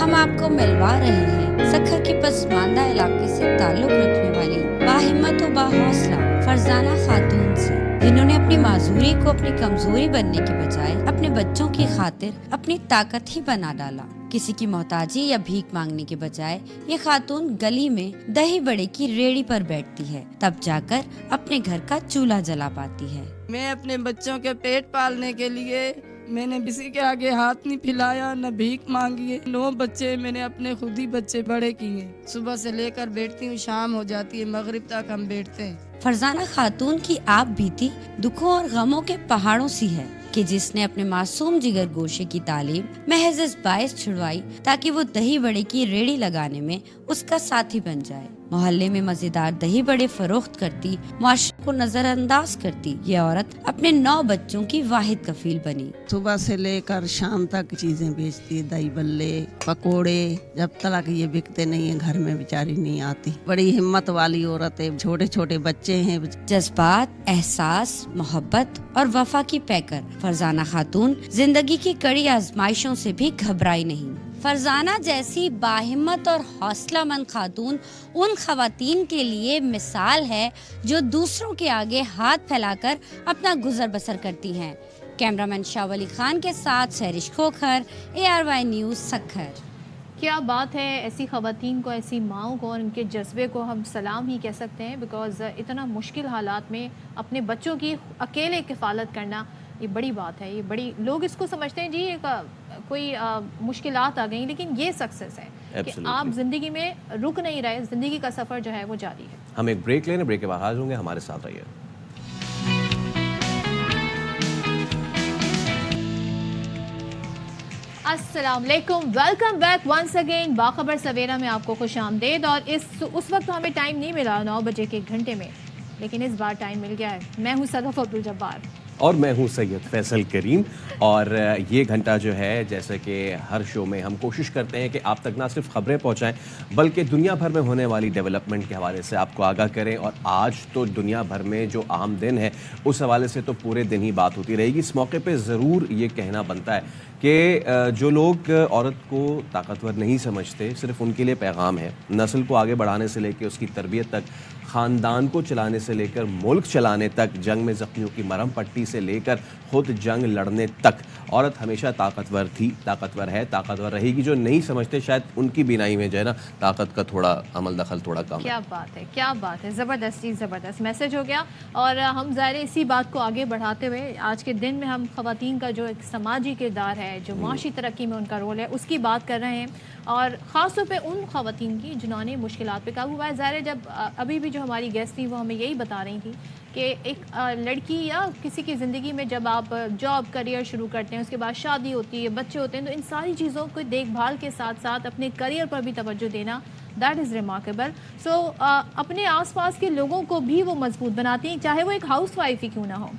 ہم آپ کو ملوا رہے ہیں سکھر کے پسماندہ علاقے سے تعلق رکھنے والی باہمت و باحوصلہ فرزانہ خاتون سے، جنہوں نے اپنی معذوری کو اپنی کمزوری بننے کے بجائے اپنے بچوں کی خاطر اپنی طاقت ہی بنا ڈالا۔ کسی کی محتاجی یا بھیک مانگنے کے بجائے یہ خاتون گلی میں دہی بڑے کی ریڑھی پر بیٹھتی ہے، تب جا کر اپنے گھر کا چولہا جلا پاتی ہے۔ میں اپنے بچوں کے پیٹ پالنے کے لیے میں نے کسی کے آگے ہاتھ نہیں پھیلایا، نہ بھیک مانگی ہے۔ 9 بچے میں نے اپنے خود ہی بچے بڑے کیے، صبح سے لے کر بیٹھتی ہوں، شام ہو جاتی ہے، مغرب تک ہم بیٹھتے ہیں۔ فرزانہ خاتون کی آپ بیتی دکھوں اور غموں کے پہاڑوں سی ہے کہ جس نے اپنے معصوم جگر گوشے کی تعلیم محض اس باعث چھڑوائی تاکہ وہ دہی بڑے کی ریڑھی لگانے میں اس کا ساتھی بن جائے۔ محلے میں مزیدار دہی بڑے فروخت کرتی، معاشرے کو نظر انداز کرتی یہ عورت اپنے 9 بچوں کی واحد کفیل بنی۔ صبح سے لے کر شام تک چیزیں بیچتی، دہی بلے، پکوڑے، جب تک یہ بکتے نہیں ہیں گھر میں بیچاری نہیں آتی۔ بڑی ہمت والی عورت ہے، چھوٹے چھوٹے بچے ہیں۔ جذبات، احساس، محبت اور وفا کی پیکر فرزانہ خاتون زندگی کی کڑی آزمائشوں سے بھی گھبرائی نہیں۔ فرزانہ جیسی باہمت اور حوصلہ مند خاتون ان خواتین کے لیے مثال ہے جو دوسروں کے آگے ہاتھ پھیلا کر اپنا گزر بسر کرتی ہیں۔ کیمرامین شاہ ولی خان کے ساتھ سہرش کھوکھر، ARY نیوز سکھر۔ کیا بات ہے، ایسی خواتین کو، ایسی ماؤں کو اور ان کے جذبے کو ہم سلام ہی کہہ سکتے ہیں، بیکاز اتنا مشکل حالات میں اپنے بچوں کی اکیلے کفالت کرنا یہ بڑی بات ہے۔ یہ بڑی، لوگ اس کو سمجھتے ہیں جی ایک کوئی مشکلات آ گئیں، لیکن یہ سکسیس ہے کہ آپ زندگی میں رک نہیں رہے، زندگی کا سفر جو ہے وہ جاری ہے۔ ہم ایک بریک لیں، بریک کے بعد حاضر ہوں گے، ہمارے ساتھ رہیے۔ السلام علیکم، ویلکم بیک ونس اگین۔ باخبر سویرا میں آپ کو خوش آمدید۔ اور اس وقت ہمیں ٹائم نہیں ملا 9 بجے کے گھنٹے میں، لیکن اس بار ٹائم مل گیا ہے۔ میں ہوں صدف عبدالجبار اور میں ہوں سید فیصل کریم، اور یہ گھنٹہ جو ہے جیسے کہ ہر شو میں ہم کوشش کرتے ہیں کہ آپ تک نہ صرف خبریں پہنچائیں بلکہ دنیا بھر میں ہونے والی ڈیولپمنٹ کے حوالے سے آپ کو آگاہ کریں۔ اور آج تو دنیا بھر میں جو اہم دن ہے اس حوالے سے تو پورے دن ہی بات ہوتی رہے گی۔ اس موقع پہ ضرور یہ کہنا بنتا ہے کہ جو لوگ عورت کو طاقتور نہیں سمجھتے، صرف ان کے لیے پیغام ہے، نسل کو آگے بڑھانے سے لے کے اس کی تربیت تک، خاندان کو چلانے سے لے کر ملک چلانے تک، جنگ میں زخمیوں کی مرہم پٹی سے لے کر خود جنگ لڑنے تک، عورت ہمیشہ طاقتور تھی، طاقتور ہے، طاقتور رہے گی۔ جو نہیں سمجھتے شاید ان کی بینائی میں جو ہے نا طاقت کا تھوڑا عمل دخل تھوڑا کم ہے۔ کیا بات ہے، کیا بات ہے، زبردست چیز، زبردست میسج ہو گیا۔ اور ہم ظاہر اسی بات کو آگے بڑھاتے ہوئے آج کے دن میں ہم خواتین کا جو ایک سماجی کردار ہے، جو معاشی ترقی میں ان کا رول ہے، اس کی بات کر رہے ہیں، اور خاص طور پہ ان خواتین کی جنہوں نے مشکلات پہ قابو پایا۔ ظاہر ہے جب ابھی بھی جو ہماری گیسٹ تھی وہ ہمیں یہی بتا رہی تھی کہ ایک لڑکی یا کسی کی زندگی میں جب آپ جاب کریئر شروع کرتے ہیں، اس کے بعد شادی ہوتی ہے، بچے ہوتے ہیں، تو ان ساری چیزوں کو دیکھ بھال کے ساتھ ساتھ اپنے کریئر پر بھی توجہ دینا، دیٹ از ریمارکیبل۔ سو اپنے آس پاس کے لوگوں کو بھی وہ مضبوط بناتی ہیں، چاہے وہ ایک ہاؤس وائف ہی کیوں نہ ہو۔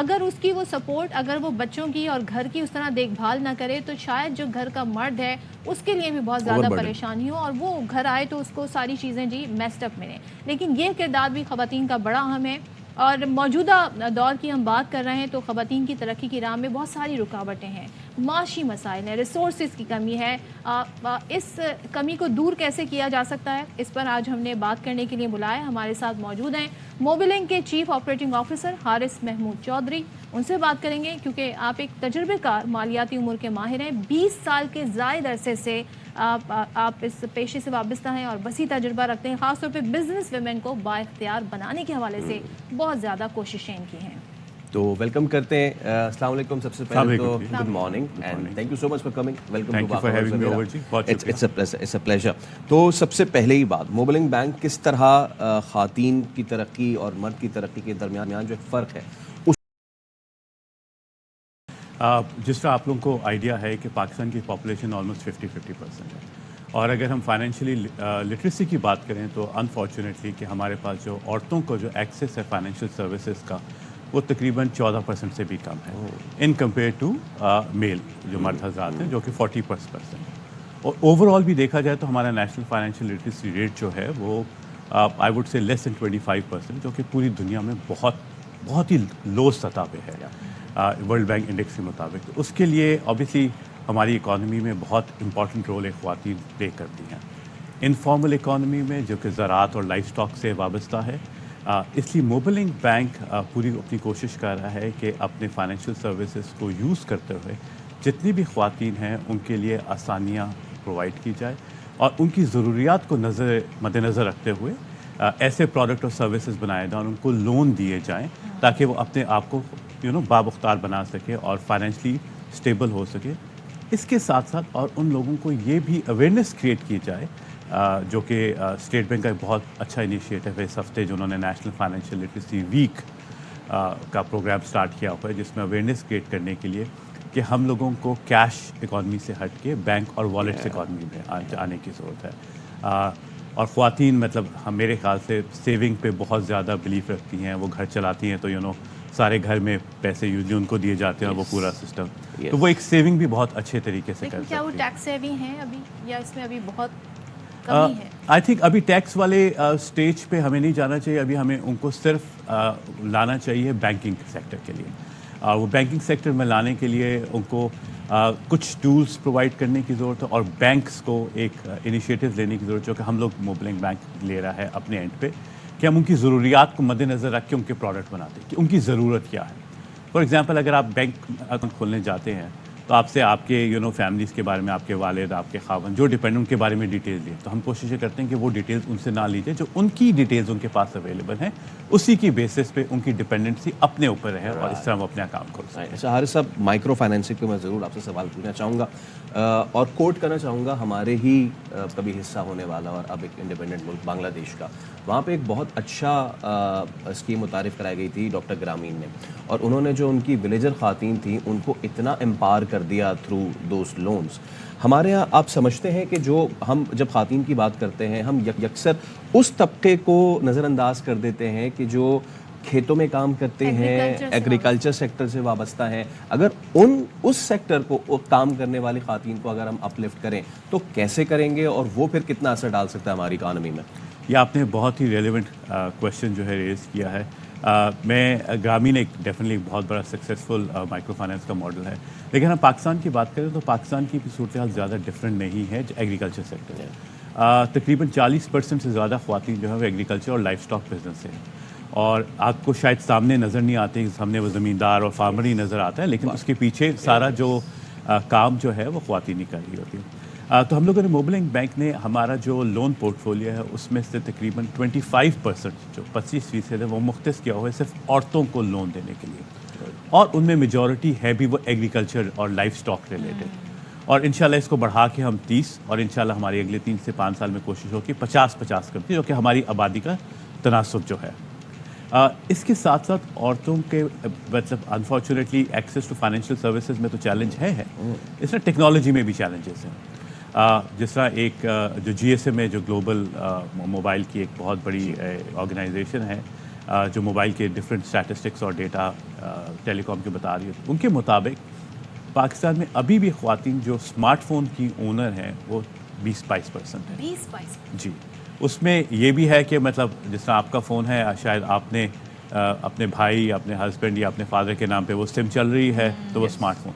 اگر اس کی وہ سپورٹ، اگر وہ بچوں کی اور گھر کی اس طرح دیکھ بھال نہ کرے تو شاید جو گھر کا مرد ہے اس کے لیے بھی بہت زیادہ پریشانی ہو، اور وہ گھر آئے تو اس کو ساری چیزیں جی میسڈ اپ ملیں۔ لیکن یہ کردار بھی خواتین کا بڑا اہم ہے، اور موجودہ دور کی ہم بات کر رہے ہیں تو خواتین کی ترقی کی راہ میں بہت ساری رکاوٹیں ہیں، معاشی مسائل ہیں، ریسورسز کی کمی ہے۔ اس کمی کو دور کیسے کیا جا سکتا ہے، اس پر آج ہم نے بات کرنے کے لیے بلایا۔ ہمارے ساتھ موجود ہیں موبلنگ کے chief operating officer Haris Mahmood Chaudhry, ان سے بات کریں گے کیونکہ آپ ایک تجربے کار مالیاتی امور کے ماہر ہیں، 20 سال کے زائد عرصے سے آپ اس پیشے سے وابستہ ہیں اور وسیع تجربہ رکھتے ہیں، خاص طور پہ بزنس ویمن کو با اختیار بنانے کے حوالے سے بہت زیادہ کوششیں کی ہیں۔ تو ویلکم کرتے ہیں۔ السلام علیکم، سب سے پہلے تو good morning and thank you so much for coming, welcome to Bakhabar, it's a pleasure. تو سب سے پہلے ہی بات، موبلنگ بینک کس طرح خواتین کی ترقی اور مرد کی ترقی کے درمیان جو فرق ہے، جس طرح آپ لوگوں کو آئیڈیا ہے کہ پاکستان کی پاپولیشن آلموسٹ 50% ہے، اور اگر ہم فائنینشلی لٹریسی کی بات کریں تو انفارچونیٹلی کہ ہمارے پاس جو عورتوں کو جو ایکسیس ہے فائنینشیل سروسز کا وہ تقریباً 14% سے بھی کم ہے ان کمپیئر ٹو میل جو مرد حضرات ہیں جو کہ 40%۔ اور اوور آل بھی دیکھا جائے تو ہمارا نیشنل فائنینشیل لٹریسی ریٹ جو ہے وہ آئی ووڈ سے لیس دین 25%، جو کہ پوری دنیا میں بہت بہت ہی لو سطح پہ ہے ورلڈ بینک انڈیکس کے مطابق. تو اس کے لیے آبویسلی ہماری اکانومی میں بہت امپورٹنٹ رول ایک خواتین پلے کرتی ہیں. انفارمل اکانومی میں جو کہ زراعت اور لائف سٹاک سے وابستہ ہے, اس لیے موبلنگ بینک پوری اپنی کوشش کر رہا ہے کہ اپنے فائنینشیل سروسز کو یوز کرتے ہوئے جتنی بھی خواتین ہیں ان کے لیے آسانیاں پرووائڈ کی جائے اور ان کی ضروریات کو مد نظر رکھتے ہوئے ایسے پروڈکٹ اور سروسز بنائے جائیں اور ان کو لون دیے جائیں تاکہ وہ اپنے آپ کو بامختار بنا سکے اور فائنینشلی اسٹیبل ہو سکے. اس کے ساتھ ساتھ اور ان لوگوں کو یہ بھی اویئرنیس کریٹ کی جائے جو کہ اسٹیٹ بینک کا ایک بہت اچھا انیشیٹو ہے اس ہفتے جو انہوں نے نیشنل فائنینشیل لٹریسی ویک کا پروگرام سٹارٹ کیا ہوا ہے, جس میں اویئرنیس کریٹ کرنے کے لیے کہ ہم لوگوں کو کیش اکانومی سے ہٹ کے بینک اور والیٹس اکانومی میں آنے کی ضرورت ہے. اور خواتین مطلب میرے خیال سے سیونگ پہ بہت زیادہ بلیف رکھتی ہیں. وہ گھر چلاتی ہیں تو سارے گھر میں پیسے یوزلی ان کو دیے جاتے ہیں اور وہ پورا سسٹم, تو وہ ایک سیونگ بھی بہت اچھے طریقے سے کر سکتی ہیں. کیا وہ ٹیکس سیونگ ہیں ابھی یا اس میں ابھی بہت کمی ہے؟ آئی تھنک ابھی ٹیکس والے اسٹیج پہ ہمیں نہیں جانا چاہیے. ابھی ہمیں ان کو صرف لانا چاہیے بینکنگ سیکٹر کے لیے. وہ بینکنگ سیکٹر میں لانے کے لیے ان کو کچھ ٹولز پرووائڈ کرنے کی ضرورت ہے اور بینکس کو ایک انیشیٹو لینے کی ضرورت ہے جو کہ ہم لوگ موبلنگ بینک لے رہا ہے اپنے اینڈ پہ کہ ہم ان کی ضروریات کو مد نظر رکھ کے ان کے پروڈکٹ بناتے ہیں کہ ان کی ضرورت کیا ہے. فار ایگزامپل اگر آپ بینک اکاؤنٹ کھولنے جاتے ہیں تو آپ سے آپ کے فیملیز کے بارے میں, آپ کے والد, آپ کے خاوند جو ڈپینڈ ان کے بارے میں ڈیٹیلز لیں. تو ہم کوشش کرتے ہیں کہ وہ ڈیٹیلز ان سے نہ لیجیے, جو ان کی ڈیٹیلز ان کے پاس اویلیبل ہیں اسی کی بیسس پہ ان کی ڈپینڈنسی اپنے اوپر رہے اور اس طرح وہ اپنے اکاؤنٹ کھول سکیں. اچھا حارث صاحب, مائکرو فائنینسنگ پہ میں ضرور آپ سے سوال پوچھنا چاہوں گا اور کوٹ کرنا چاہوں گا ہمارے ہی کبھی حصہ ہونے والا اور اب ایک انڈیپینڈنٹ ملک بنگلہ دیش کا. وہاں پہ ایک بہت اچھا اسکیم متعارف کرائی گئی تھی ڈاکٹر گرامین نے, اور انہوں نے جو ان کی ولیجر خواتین تھیں ان کو اتنا امپاور کر دیا تھرو دوز لونز. ہمارے یہاں آپ سمجھتے ہیں کہ جو ہم جب خواتین کی بات کرتے ہیں ہم یکسر اس طبقے کو نظر انداز کر دیتے ہیں کہ جو کھیتوں میں کام کرتے ہیں, ایگریکلچر سیکٹر سے وابستہ ہیں. اگر اس سیکٹر کو کام کرنے والی خواتین کو اگر ہم اپ لفٹ کریں تو کیسے کریں گے اور وہ پھر کتنا اثر ڈال سکتا ہے ہماری اکانومی میں؟ یہ آپ نے بہت ہی ریلیونٹ کویشچن جو ہے ریز کیا ہے. میں گرامین ایک ڈیفینیٹلی بہت بڑا سکسیزفل مائکرو فائنینس کا ماڈل ہے, لیکن ہم پاکستان کی بات کریں تو پاکستان کی بھی صورتحال زیادہ ڈفرینٹ نہیں ہے جو ایگریکلچر سیکٹر ہے. تقریباً 40% سے زیادہ خواتین جو ہے وہ ایگریکلچر اور لائف سٹاک بزنس سے ہیں, اور آپ کو شاید سامنے نظر نہیں آتے, سامنے وہ زمیندار اور فارمر ہی نظر آتا ہے, لیکن اس کے پیچھے سارا جو کام جو ہے وہ خواتین ہی کر رہی ہوتی ہے. تو ہم لوگوں نے موبلنگ بینک نے ہمارا جو لون پورٹ فولیو ہے اس میں سے تقریباً 25% جو 25% ہے وہ مختص کیا ہوا ہے صرف عورتوں کو لون دینے کے لیے, اور ان میں میجورٹی ہے بھی وہ ایگریکلچر اور لائف سٹاک ریلیٹڈ. اور انشاءاللہ اس کو بڑھا کے ہم 30 اور انشاءاللہ ہماری اگلے 3 سے 5 سال میں کوشش ہوگی 50-50 کرتی, جو کہ ہماری آبادی کا تناسب جو ہے. اس کے ساتھ ساتھ عورتوں کے مطلب unfortunately access to financial services میں تو چیلنج ہے, اس طرح ٹیکنالوجی میں بھی چیلنجز ہیں. جس طرح ایک جو GSM ہے جو گلوبل موبائل کی ایک بہت بڑی آرگنائزیشن ہے جو موبائل کے ڈفرینٹ اسٹیٹسٹکس اور ڈیٹا ٹیلی کام کے بتا رہی ہے, ان کے مطابق پاکستان میں ابھی بھی خواتین جو اسمارٹ فون کی اونر ہیں وہ 20-22% ہے. 20-22 جی. اس میں یہ بھی ہے کہ مطلب جس طرح آپ کا فون ہے شاید آپ نے اپنے بھائی, اپنے ہسبینڈ یا اپنے فادر کے نام پہ وہ سم چل رہی ہے تو وہ اسمارٹ فون,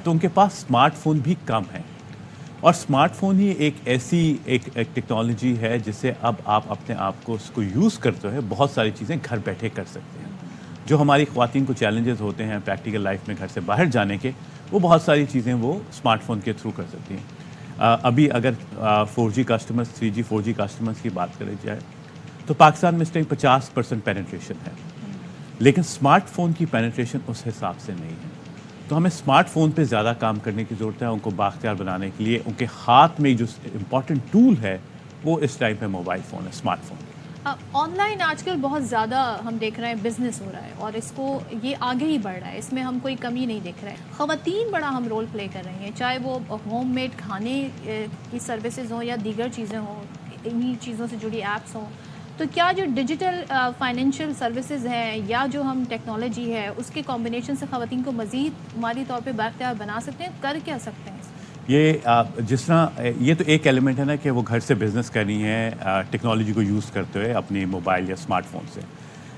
تو ان کے پاس اسمارٹ فون بھی کم ہے. اور اسمارٹ فون ہی ایک ایسی ایک ٹیکنالوجی ہے جس سے اب آپ اپنے آپ کو اس کو یوز کرتے ہوئے بہت ساری چیزیں گھر بیٹھے کر سکتے ہیں. جو ہماری خواتین کو چیلنجز ہوتے ہیں پریکٹیکل لائف میں گھر سے باہر جانے کے, وہ بہت ساری چیزیں وہ اسمارٹ فون کے تھرو کر سکتی ہیں. ابھی اگر 4G customers 3G 4G customers کی بات کرے جائے تو پاکستان میں اس ٹائم 50% پینیٹریشن ہے, لیکن اسمارٹ فون کی پینیٹریشن اس حساب سے نہیں ہے. تو ہمیں اسمارٹ فون پہ زیادہ کام کرنے کی ضرورت ہے, ان کو بااختیار بنانے کے لیے. ان کے ہاتھ میں جو امپورٹنٹ ٹول ہے وہ اس ٹائم پہ موبائل فون ہے, اسمارٹ فون. آن لائن آج کل بہت زیادہ ہم دیکھ رہے ہیں بزنس ہو رہا ہے اور اس کو یہ آگے ہی بڑھ رہا ہے, اس میں ہم کوئی کمی نہیں دیکھ رہے. خواتین بڑا ہم رول پلے کر رہی ہیں, چاہے وہ ہوم میڈ کھانے کی سروسز ہوں یا دیگر چیزیں ہوں, انہی چیزوں سے جڑی ایپس ہوں. تو کیا جو ڈیجیٹل فائنینشیل سروسز ہیں یا جو ہم ٹیکنالوجی ہے اس کے کمبینیشن سے خواتین کو مزید مالی طور پہ بااختیار بنا سکتے ہیں, کر کیا سکتے ہیں؟ یہ جس طرح یہ تو ایک ایلیمنٹ ہے نا کہ وہ گھر سے بزنس کرنی ہے ٹیکنالوجی کو یوز کرتے ہوئے اپنی موبائل یا اسمارٹ فون سے,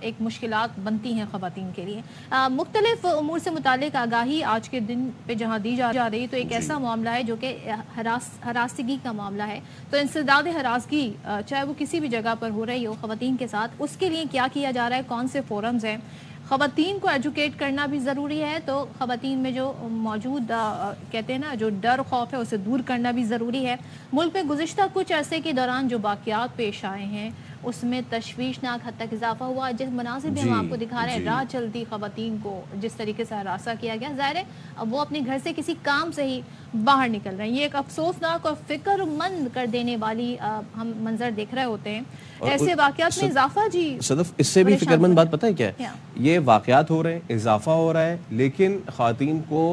ایک مشکلات بنتی ہیں خواتین کے لیے. مختلف امور سے متعلق آگاہی آج کے دن پہ جہاں دی جا رہی تو ایک ایسا معاملہ ہے جو کہ ہراسگی کا معاملہ ہے. تو انسداد ہراسگی چاہے وہ کسی بھی جگہ پر ہو رہی ہو خواتین کے ساتھ, اس کے لیے کیا کیا جا رہا ہے, کون سے فورمز ہیں, خواتین کو ایجوکیٹ کرنا بھی ضروری ہے, تو خواتین میں جو موجود کہتے ہیں نا جو ڈر خوف ہے اسے دور کرنا بھی ضروری ہے. ملک میں گزشتہ کچھ عرصے کے دوران جو واقعات پیش آئے ہیں اس میں تشویشناک حد تک اضافہ ہوا. جس مناظر میں ہم آپ کو دکھا رہے ہیں راہ چلتی خواتین کو جس طریقے سے ہراساں کیا گیا, ظاہر ہے اب وہ اپنے گھر سے کسی کام سے ہی باہر نکل رہے ہیں. یہ ایک افسوسناک اور فکر مند کر دینے والی ہم منظر دیکھ رہے ہوتے ہیں. ایسے واقعات میں اضافہ جی صدف اس سے بھی فکر مند بات پتہ ہے کیا ہے, یہ واقعات ہو رہے ہیں, اضافہ ہو رہا ہے, لیکن خواتین کو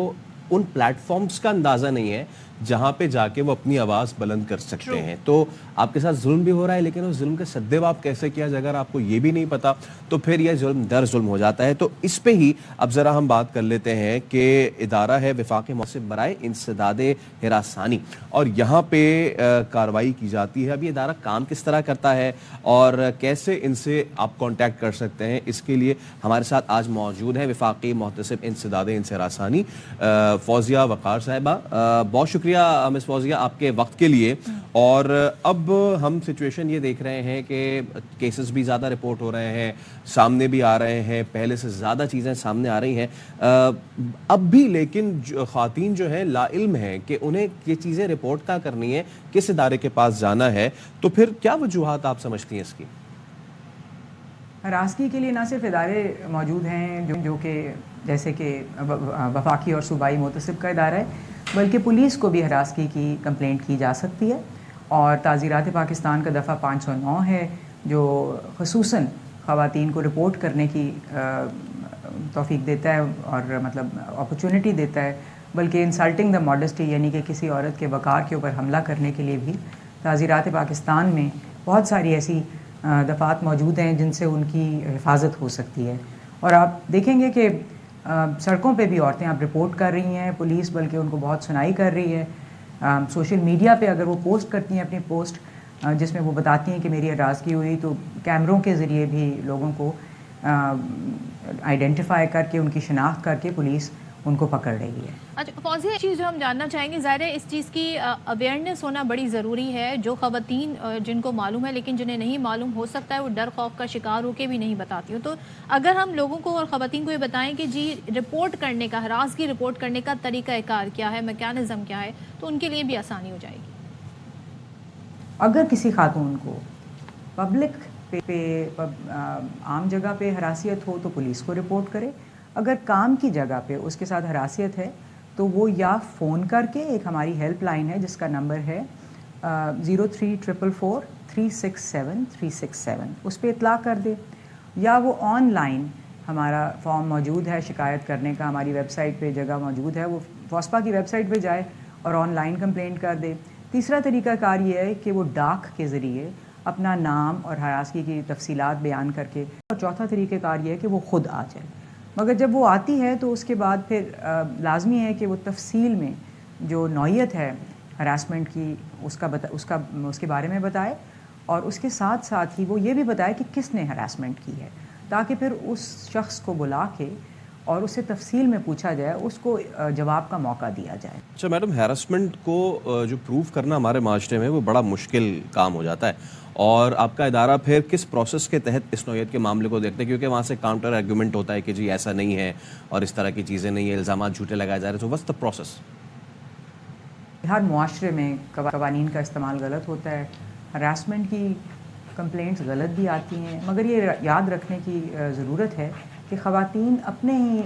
ان پلیٹ فارمز کا اندازہ نہیں ہے جہاں پہ جا کے وہ اپنی آواز بلند کر سکتے ہیں. تو آپ کے ساتھ ظلم بھی ہو رہا ہے, لیکن اس ظلم کے سدباب کیسے کیا جائے اگر آپ کو یہ بھی نہیں پتا تو پھر یہ ظلم در ظلم ہو جاتا ہے. تو اس پہ ہی اب ذرا ہم بات کر لیتے ہیں کہ ادارہ ہے وفاق موثق برائے انسداد ہراسانی, اور یہاں پہ کارروائی کی جاتی ہے. اب یہ ادارہ کام کس طرح کرتا ہے اور کیسے ان سے آپ کانٹیکٹ کر سکتے ہیں, اس کے لیے ہمارے ساتھ آج موجود ہیں وفاقی محتسب انسداد ہراسانی فوزیہ وقار صاحبہ. بہت شکریہ مس فوزیہ آپ کے وقت کے لیے. اور اب ہم سچویشن یہ دیکھ رہے ہیں کہ کیسز بھی زیادہ رپورٹ ہو رہے ہیں, سامنے بھی آ رہے ہیں, پہلے سے زیادہ چیزیں سامنے آ رہی ہیں اب بھی, لیکن خواتین جو ہیں لا علم ہیں کہ انہیں یہ چیزیں رپورٹ کیا کرنی ہے, کس ادارے کے پاس جانا ہے. تو پھر کیا وجوہات آپ سمجھتی ہیں اس کی؟ ہراسگی کے لیے نہ صرف ادارے موجود ہیں جو کہ جیسے کہ وفاقی اور صوبائی محتسب کا ادارہ ہے, بلکہ پولیس کو بھی ہراسگی کی کمپلینٹ کی جا سکتی ہے. اور تعزیرات پاکستان کا دفعہ 509 ہے جو خصوصاً خواتین کو رپورٹ کرنے کی توفیق دیتا ہے اور مطلب اپرچونٹی دیتا ہے, بلکہ انسلٹنگ دا ماڈسٹی یعنی کہ کسی عورت کے وقار کے اوپر حملہ کرنے کے لیے بھی تعزیرات پاکستان میں بہت ساری ایسی دفعات موجود ہیں جن سے ان کی حفاظت ہو سکتی ہے. اور آپ دیکھیں گے کہ سڑکوں پہ بھی عورتیں اب رپورٹ کر رہی ہیں, پولیس بلکہ ان کو بہت سنائی کر رہی ہے. سوشل میڈیا پہ اگر وہ پوسٹ کرتی ہیں اپنی پوسٹ جس میں وہ بتاتی ہیں کہ میری ہراسگی ہوئی, تو کیمروں کے ذریعے بھی لوگوں کو آئیڈینٹیفائی کر کے ان کی شناخت کر کے پولیس ان کو پکڑ رہی ہے. اچھا فوزیہ, چیز جو ہم جاننا چاہیں گے, ظاہر ہے اس چیز کی اویئرنیس ہونا بڑی ضروری ہے. جو خواتین جن کو معلوم ہے لیکن جنہیں نہیں معلوم, ہو سکتا ہے وہ ڈر خوف کا شکار ہو کے بھی نہیں بتاتی ہوں. تو اگر ہم لوگوں کو اور خواتین کو یہ بتائیں کہ جی رپورٹ کرنے کا, ہراسگی رپورٹ کرنے کا طریقہ کار کیا ہے, میکینزم کیا ہے, تو ان کے لیے بھی آسانی ہو جائے گی. اگر کسی خاتون کو پبلک پہ عام جگہ پہ ہراسیت ہو تو پولیس کو رپورٹ کرے. اگر کام کی جگہ پہ اس کے ساتھ ہراسیت ہے تو وہ یا فون کر کے, ایک ہماری ہیلپ لائن ہے جس کا نمبر ہے 0344 367 367, اس پہ اطلاع کر دے, یا وہ آن لائن ہمارا فارم موجود ہے شکایت کرنے کا, ہماری ویب سائٹ پہ جگہ موجود ہے, وہ فوسپا کی ویب سائٹ پہ جائے اور آن لائن کمپلینٹ کر دے. تیسرا طریقہ کار یہ ہے کہ وہ ڈاک کے ذریعے اپنا نام اور ہراسگی کی تفصیلات بیان کر کے, اور چوتھا طریقہ کار یہ ہے کہ وہ خود آ جائے. مگر جب وہ آتی ہے تو اس کے بعد پھر لازمی ہے کہ وہ تفصیل میں جو نوعیت ہے ہراسمنٹ کی اس کے بارے میں بتائے, اور اس کے ساتھ ساتھ ہی وہ یہ بھی بتائے کہ کس نے ہراسمنٹ کی ہے, تاکہ پھر اس شخص کو بلا کے اور اس سے تفصیل میں پوچھا جائے, اس کو جواب کا موقع دیا جائے. اچھا میڈم, ہیراسمنٹ کو جو پروف کرنا ہمارے معاشرے میں وہ بڑا مشکل کام ہو جاتا ہے, اور آپ کا ادارہ پھر کس پروسیس کے تحت اس نوعیت کے معاملے کو دیکھتے ہیں, کیونکہ وہاں سے کاؤنٹر آرگیومنٹ ہوتا ہے کہ جی ایسا نہیں ہے اور اس طرح کی چیزیں نہیں ہیں, الزامات جھوٹے لگائے جا رہے ہیں, تو واٹس دی پروسیس؟ ہر معاشرے میں قوانین کا استعمال غلط ہوتا ہے, ہراسمنٹ کی کمپلینٹس غلط بھی آتی ہیں, مگر یہ یاد رکھنے کی ضرورت ہے کہ خواتین اپنے ہی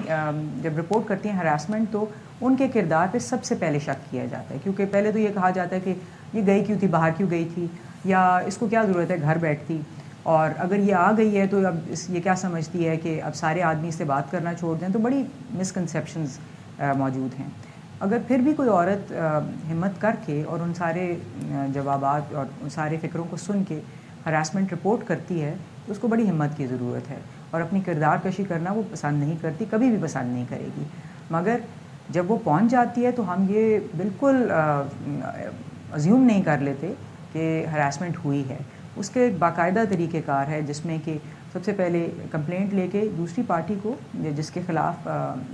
جب رپورٹ کرتی ہیں ہراسمنٹ تو ان کے کردار پہ سب سے پہلے شک کیا جاتا ہے, کیونکہ پہلے تو یہ کہا جاتا ہے کہ یہ گئی کیوں تھی, باہر کیوں گئی تھی, یا اس کو کیا ضرورت ہے گھر بیٹھتی, اور اگر یہ آ گئی ہے تو اب یہ کیا سمجھتی ہے کہ اب سارے آدمی سے بات کرنا چھوڑ دیں. تو بڑی مسکنسیپشنز موجود ہیں. اگر پھر بھی کوئی عورت ہمت کر کے اور ان سارے جوابات اور ان سارے فکروں کو سن کے ہراسمنٹ رپورٹ کرتی ہے تو اس کو بڑی ہمت کی ضرورت ہے, اور اپنی کردار کشی کرنا وہ پسند نہیں کرتی, کبھی بھی پسند نہیں کرے گی. مگر جب وہ پہنچ جاتی ہے تو ہم یہ بالکل ازیوم نہیں کر لیتے کہ ہراسمنٹ ہوئی ہے. اس کے ایک باقاعدہ طریقہ کار ہے جس میں کہ سب سے پہلے کمپلینٹ لے کے دوسری پارٹی کو جس کے خلاف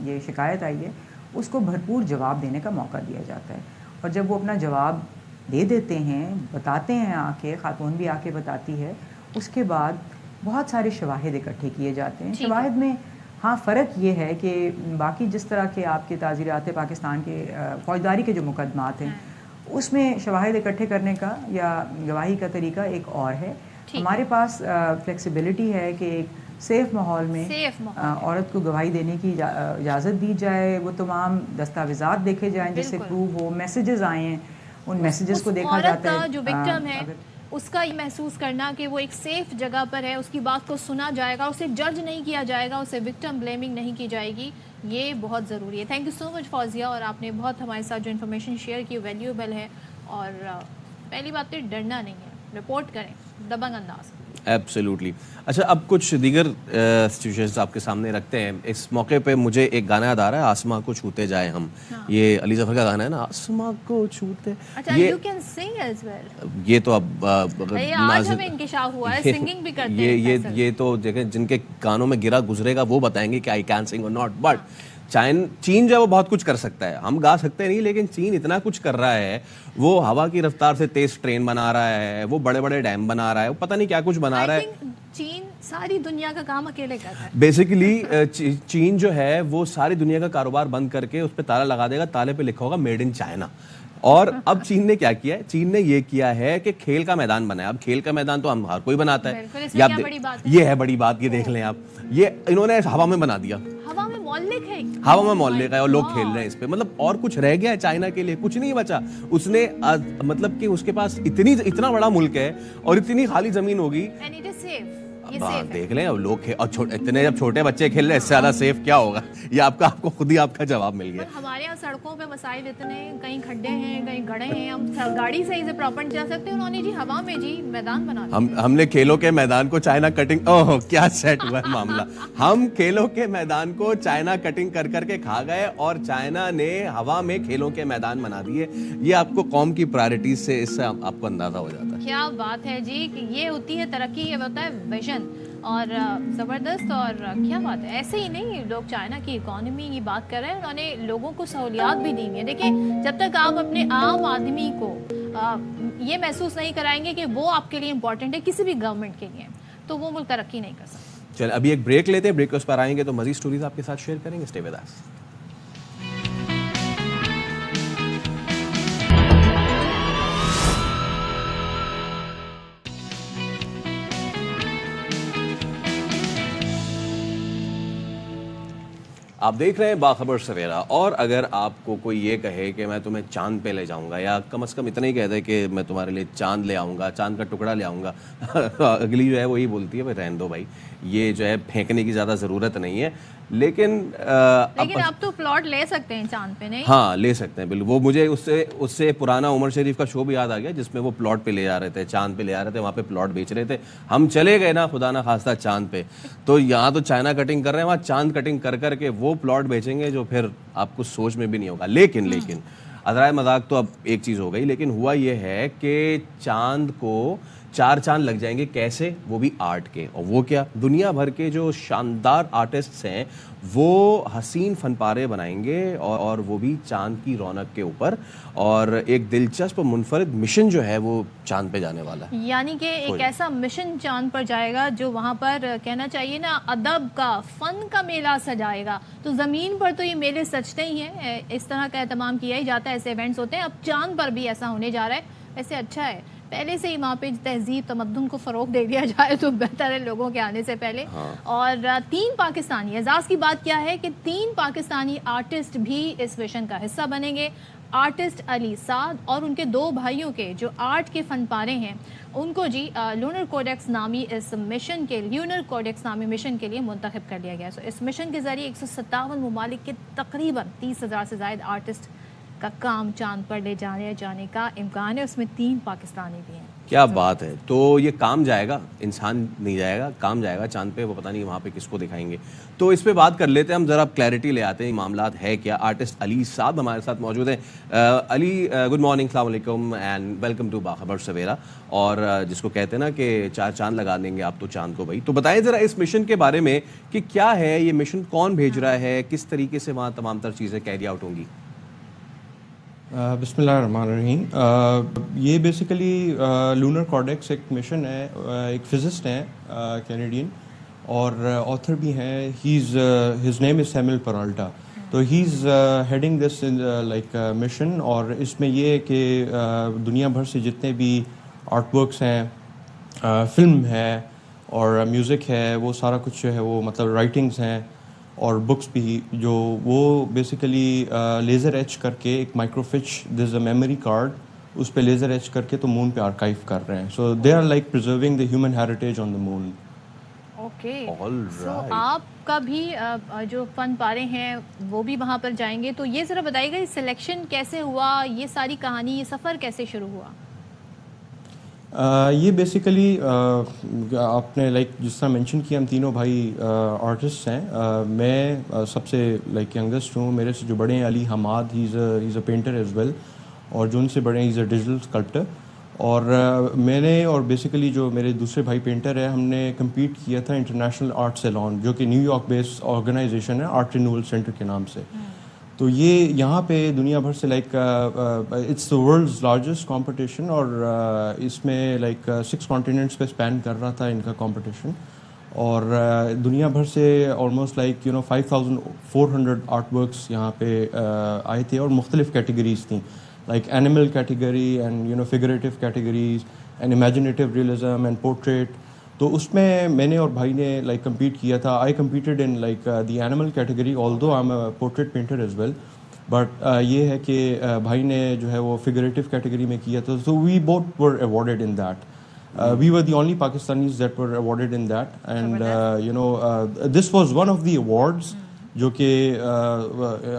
یہ شکایت آئی ہے اس کو بھرپور جواب دینے کا موقع دیا جاتا ہے، اور جب وہ اپنا جواب دے دیتے ہیں، بتاتے ہیں، آ کے خاتون بھی آ کے بتاتی ہے، اس کے بعد بہت سارے شواہد اکٹھے کیے جاتے ہیں۔ شواہد میں ہاں فرق یہ ہے کہ باقی جس طرح کے آپ کے تعزیرات پاکستان کے فوجداری کے جو مقدمات ہیں اس میں شواہد اکٹھے کرنے کا یا گواہی کا طریقہ ایک اور ہے۔ ہمارے پاس فلیکسیبلٹی ہے کہ ایک سیف ماحول میں عورت کو گواہی دینے کی اجازت دی جائے، وہ تمام دستاویزات دیکھے جائیں جس سے پروو ہو، میسیجز آئے ہیں ان میسیجز کو دیکھا جاتا ہے۔ جو وکٹم ہے اس کا یہ محسوس کرنا کہ وہ ایک سیف جگہ پر ہے، اس کی بات کو سنا جائے گا، اسے جج نہیں کیا جائے گا، اسے وکٹم بلیمنگ نہیں کی جائے گی، یہ بہت ضروری ہے۔ تھینک یو سو مچ فوزیہ، اور آپ نے بہت ہمارے ساتھ جو انفارمیشن شیئر کی ویلیوبل ہے، اور پہلی بات تو ڈرنا نہیں ہے، رپورٹ کریں دبنگ انداز۔ ایبسلیوٹلی۔ اچھا، اب کچھ دیگر سچویشنز آپ کے سامنے رکھتے ہیں۔ اس موقع پہ مجھے ایک گانا یاد آ رہا ہے، آسماں کو چھوتے جائے ہم، یہ علی ظفر کا گانا ہے نا، آسماں کو چھوتے۔ یہ تو اب انکشاف ہوا ہے، سنگنگ بھی کرتے ہیں، یہ تو جن کے کانوں میں گرا گزرے گا وہ بتائیں گے کہ آئی کین سنگ اور ناٹ، بٹ چین جو ہے وہ بہت کچھ کر سکتا ہے، ہم گا سکتے نہیں، لیکن چین اتنا کچھ کر رہا ہے، وہ ہوا کی رفتار سے تیز ٹرین بنا رہا ہے، وہ بڑے بڑے ڈیم بنا رہا ہے، وہ پتہ نہیں کیا کچھ بنا رہا ہے۔ چین ساری دنیا کا کام اکیلے کر رہا ہے بیسیکلی۔ چین جو ہے وہ ساری دنیا کا کاروبار بند کر کے اس پہ تالا لگا دے گا، تالے پہ لکھا ہوگا میڈ ان چائنا۔ اور اب چین نے کیا کیا ہے؟ چین نے یہ کیا ہے کہ کھیل کا میدان بنایا۔ اب کھیل کا میدان تو ہم ہر کوئی بناتا ہے، یہ ہے بڑی بات، یہ دیکھ لیں آپ، یہ انہوں نے ہوا میں بنا دیا، ہوا میں مولک ہے اور لوگ کھیل رہے ہیں اس پہ۔ مطلب اور کچھ رہ گیا ہے چائنا کے لیے؟ کچھ نہیں بچا۔ اس نے مطلب کہ اس کے پاس اتنا بڑا ملک ہے اور اتنی خالی زمین ہوگی، دیکھ لیں اب لوگ، اتنے جب چھوٹے بچے کھیل رہے ہیں، اس سے زیادہ سیف کیا ہوگا؟ یہ آپ کو خود ہی آپ کا جواب مل گیا۔ ہمارے یہاں سڑکوں پہ مسائل اتنے، کہیں کھڈے ہیں، کہیں گڑھے ہیں، ہم گاڑی سے اسے پراپر جا سکتے ہیں، انہوں نے جی ہوا میں جی میدان بنا دیا۔ ہم نے کھیلوں کے میدان کو چائنا کٹنگ، اوہ کیا سیٹ ہوا ہے معاملہ، ہم کھیلوں کے میدان کو چائنا کٹنگ کر کر کے کھا گئے، اور چائنا نے ہوا میں کھیلوں کے میدان بنا دیے۔ یہ آپ کو قوم کی پرائرٹیز سے اس سے آپ کو اندازہ ہو جاتا ہے۔ کیا بات ہے جی، کہ یہ ہوتی ہے ترقی، یہ ہوتا ہے ویژن، اور زبردست، اور کیا بات ہے۔ ایسے ہی نہیں، لوگ چائنا کی اکانومی کی بات کر رہے ہیں، انہوں نے لوگوں کو سہولیات بھی دی ہیں۔ دیکھیں، جب تک آپ اپنے عام آدمی کو یہ محسوس نہیں کرائیں گے کہ وہ آپ کے لیے امپورٹنٹ ہے، کسی بھی گورنمنٹ کے لیے، تو وہ ملک ترقی نہیں کر سکتا۔ چلیں ابھی ایک بریک لیتے ہیں، بریک اس پر آئیں گے تو مزید سٹوریز آپ کے ساتھ شیئر کریں گے، اسٹے ود اس۔ آپ دیکھ رہے ہیں باخبر سویرا، اور اگر آپ کو کوئی یہ کہے کہ میں تمہیں چاند پہ لے جاؤں گا، یا کم از کم اتنا ہی کہہ دے کہ میں تمہارے لیے چاند لے آؤں گا، چاند کا ٹکڑا لے آؤں گا، اگلی جو ہے وہی بولتی ہے بھائی رہنے دو بھائی، یہ جو ہے پھینکنے کی زیادہ ضرورت نہیں ہے۔ لیکن آپ تو پلاٹ لے سکتے ہیں چاند پہ، نہیں؟ ہاں لے سکتے ہیں بالکل۔ وہ مجھے اس سے پرانا عمر شریف کا شو بھی یاد آ گیا، جس میں وہ پلاٹ پہ لے جا رہے تھے، چاند پہ لے جا رہے تھے، وہاں پہ پلاٹ بیچ رہے تھے۔ ہم چلے گئے نا خدا نہ خواستہ چاند پہ، تو یہاں تو چائنا کٹنگ کر رہے ہیں، وہاں چاند کٹنگ کر کر کے وہ پلاٹ بیچیں گے جو پھر آپ کو سوچ میں بھی نہیں ہوگا۔ لیکن ادرائے مذاق تو اب ایک چیز ہو گئی، لیکن ہوا یہ ہے کہ چاند کو 4 چاند لگ جائیں گے۔ کیسے؟ وہ بھی آرٹ کے، اور وہ کیا؟ دنیا بھر کے جو شاندار آرٹسٹس ہیں وہ حسین فن پارے بنائیں گے، اور وہ بھی چاند کی رونق کے اوپر، اور ایک دلچسپ منفرد مشن جو ہے وہ چاند پہ جانے والا ہے۔ یعنی کہ ایک ایسا مشن چاند پر جائے گا جو وہاں پر کہنا چاہیے نا ادب کا، فن کا میلہ سجائے گا۔ تو زمین پر تو یہ میلے سجتے ہی ہیں، اس طرح کا اہتمام کیا ہی جاتا ہے، ایسے ایونٹس ہوتے ہیں، اب چاند پر بھی ایسا ہونے جا رہا ہے۔ ویسے اچھا ہے، پہلے سے ہی وہاں پہ تہذیب تمدن کو فروغ دے دیا جائے تو بہتر ہے لوگوں کے آنے سے پہلے۔ اور 3 پاکستانی، اعزاز کی بات کیا ہے کہ 3 پاکستانی آرٹسٹ بھی اس مشن کا حصہ بنیں گے۔ آرٹسٹ علی سعد اور ان کے 2 بھائیوں کے جو آرٹ کے فن پارے ہیں، ان کو جی لونر کوڈیکس نامی مشن کے لیے منتخب کر لیا گیا ہے۔ اس مشن کے ذریعے 157 ممالک کے تقریباً 30,000 سے زائد آرٹسٹ کا کام چاند پر لے جانے کا امکان ہے، اس میں 3 پاکستانی بھی ہیں۔ کیا بات ہے. تو یہ کام جائے گا, انسان نہیں جائے گا, کام جائے گا چاند پہ, وہ پتہ نہیں وہاں پہ کس کو دکھائیں گے. تو اس پہ بات کر لیتے ہیں ہم, ذرا کلیئرٹی لے آتے ہیں معاملات ہے کیا. آرٹسٹ علی صاحب ہمارے ساتھ موجود ہیں. علی گڈ مارننگ, السلام علیکم اینڈ ویلکم ٹو باخبر سویرا. اور جس کو کہتے ہیں نا کہ 4 چاند لگا دیں گے آپ تو چاند کو بھائی. تو بتائیں ذرا اس مشن کے بارے میں کہ کیا ہے یہ مشن, کون بھیج رہا ہے, کس طریقے سے وہاں تمام تر چیزیں کیری آؤٹ ہوں گی. بسم اللہ الرحمن الرحیم. یہ بیسیکلی لونر کارڈیکس ایک مشن ہے. ایک فزسٹ ہیں کینیڈین اور آتھر بھی ہیں. ہز نیم از سیموئل پرالٹا. تو ہی از ہیڈنگ دس لائک مشن. اور اس میں یہ ہے کہ دنیا بھر سے جتنے بھی آرٹ ورکس ہیں, فلم ہے اور میوزک ہے, وہ سارا کچھ جو ہے وہ مطلب رائٹنگز ہیں اور بکس بھی, جو وہ بیسیکلی لیزر ایچ کر کے ایک microfiche, this is a memory card, اس پہ لیزر ایچ کر کے تو مون پہ آرکائیو کر رہے ہیں. So they are like preserving the human heritage on the moon. Okay, so آپ کا بھی جو فن پارے ہیں وہ بھی وہاں پر جائیں گے. تو یہ ذرا بتائیے گا یہ سلیکشن کیسے ہوا, یہ ساری کہانی, یہ سفر کیسے شروع ہوا؟ یہ بیسیکلی آپ نے لائک جس طرح مینشن کیا, ہم تینوں بھائی آرٹسٹ ہیں. میں سب سے لائک ینگسٹ ہوں. میرے سے جو بڑے ہیں علی حماد, ہی از اے پینٹر ایز ویل, اور جو ان سے بڑے ہیں ہی از اے ڈیجیٹل اسکلپٹر. اور میں نے اور بیسیکلی جو میرے دوسرے بھائی پینٹر ہیں, ہم نے کمپیٹ کیا تھا انٹرنیشنل آرٹ سیلون, جو کہ نیو یارک بیس آرگنائزیشن ہے آرٹ رینیول سینٹر کے نام سے. تو یہ یہاں پہ دنیا بھر سے like it's the world's largest competition, اور اس میں لائک 6 کانٹیننٹس پہ اسپین کر رہا تھا ان کا کمپٹیشن. اور دنیا بھر سے آلموسٹ لائک 5400 آرٹ ورکس یہاں پہ آئے تھے, اور مختلف کیٹیگریز تھیں, like animal category and figurative categories and imaginative realism and portrait. تو اس میں میں نے اور بھائی نے لائک کمپیٹ کیا تھا. I competed in like the animal category, although I am a portrait painter as well. But یہ ہے کہ بھائی نے جو ہے وہ فگریٹو کیٹیگری میں کیا تھا. So we both were awarded in that. We were the only Pakistanis that were awarded in that. And this was one of the awards جو کہ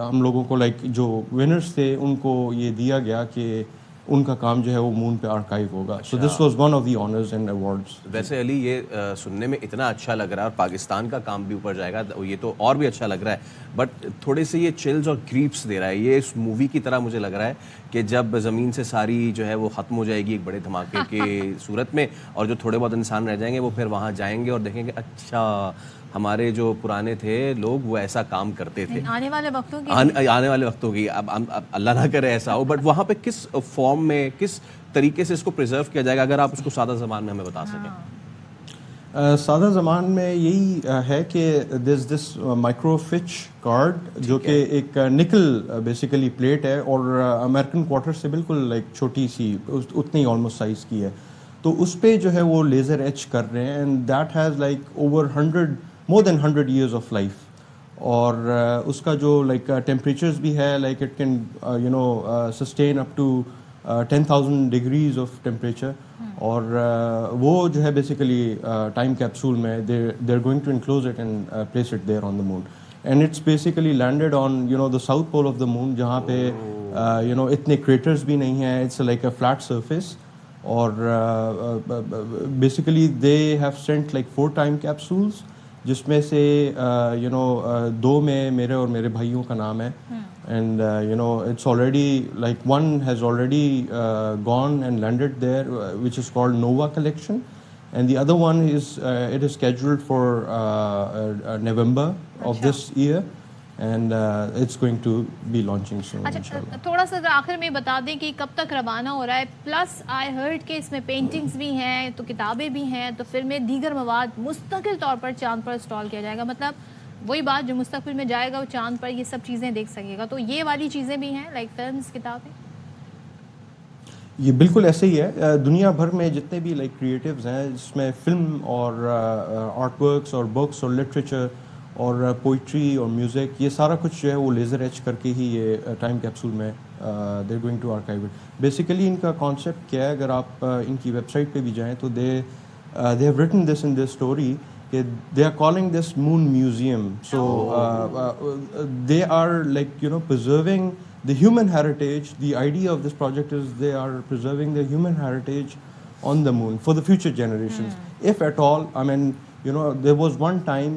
ہم لوگوں کو لائک جو ونرس تھے ان کو یہ دیا گیا کہ ان کا کام جو ہے وہ مون پہ آرکائیو ہوگا. So this was one of the honours and awards. ویسے علی یہ سننے میں اتنا اچھا لگ رہا ہے, اور پاکستان کا کام بھی اوپر جائے گا, یہ تو اور بھی اچھا لگ رہا ہے. بٹ تھوڑے سے یہ چلز اور کریپس دے رہا ہے. یہ اس مووی کی طرح مجھے لگ رہا ہے کہ جب زمین سے ساری جو ہے وہ ختم ہو جائے گی ایک بڑے دھماکے کی صورت میں, اور جو تھوڑے بہت انسان رہ جائیں گے وہ پھر وہاں جائیں گے اور دیکھیں گے اچھا ہمارے جو پرانے تھے لوگ وہ ایسا کام کرتے تھے. آنے والے وقتوں کی اب اللہ نہ کرے ایسا ہو. بٹ وہاں پہ کس فارم میں, کس طریقے سے اس کو پریزرو کیا جائے گا, اگر آپ اس کو سادہ زبان میں ہمیں بتا سکیں. سادہ زبان میں یہی ہے کہ دس مائکرو فچ کارڈ, جو کہ ایک نکل بیسیکلی پلیٹ ہے, اور امریکن کوارٹر سے بالکل لائک چھوٹی سی, اتنی آلموسٹ سائز کی ہے. تو اس پہ جو ہے وہ لیزر ایچ کر رہے ہیں, and that has like over more than 100 years of life. اور اس کا جو لائک ٹیمپریچرز بھی ہے, like it can sustain up to 10,000 degrees of temperature. اور وہ جو ہے بیسیکلی ٹائم کیپسول میں they are going to enclose it and place it there on the moon. And it's basically landed on the south pole of the moon, جہاں پہ اتنے craters بھی نہیں ہیں. It's like a flat surface. اور basically they have sent like 4 time capsules, جس میں سے 2 میں میرے اور میرے بھائیوں کا نام ہے. And it's already like one has already gone and landed there, which is called Nova collection, and the other one is it is scheduled for November of this year, and it's going to be launching soon. اچھا, تھوڑا سا آخر میں بتا دیں کہ کب تک روانہ ہو رہا ہے. پلس آئی ہرڈ کہ اس میں پینٹنگز بھی ہیں, تو کتابیں بھی ہیں, تو فلمیں, دیگر مواد مستقل طور پر چاند پر انسٹال کیا جائے گا. مطلب وہی بات, جو مستقبل میں جائے گا وہ چاند پر یہ سب چیزیں دیکھ سکے گا. تو یہ والی چیزیں بھی ہیں, لائک فلمز, کتابیں. یہ بالکل ایسے ہی ہے. دنیا بھر میں جتنے بھی لائک کریٹیوز ہیں, جس میں فلم اور آرٹ ورکس اور بکس اور لٹریچر اور پوئٹری اور میوزک, یہ سارا کچھ جو ہے وہ لیزر ایچ کر کے ہی یہ ٹائم کیپسول میں they going to archive it. Basically ان کا کانسیپٹ کیا ہے, اگر آپ ان کی ویب سائٹ پہ بھی جائیں تو they have written this in this story کہ they are calling this moon museum. So they are like preserving the human heritage. The idea of this project is they are preserving the human heritage on the moon for the future generations, if at all. I mean, you know, there was one time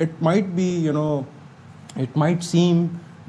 it might be, you know, it might seem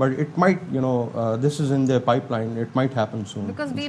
but it might, you know, this is in the pipeline, it might happen soon. Because we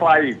5.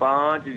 5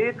1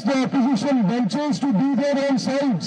The opposition benches to do their own sides.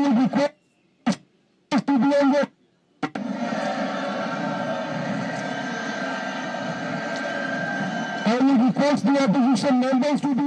will request to be on the I will request the opposition members to be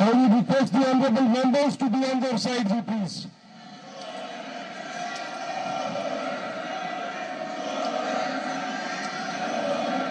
I will request the honorable members to be on their sides, please.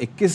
21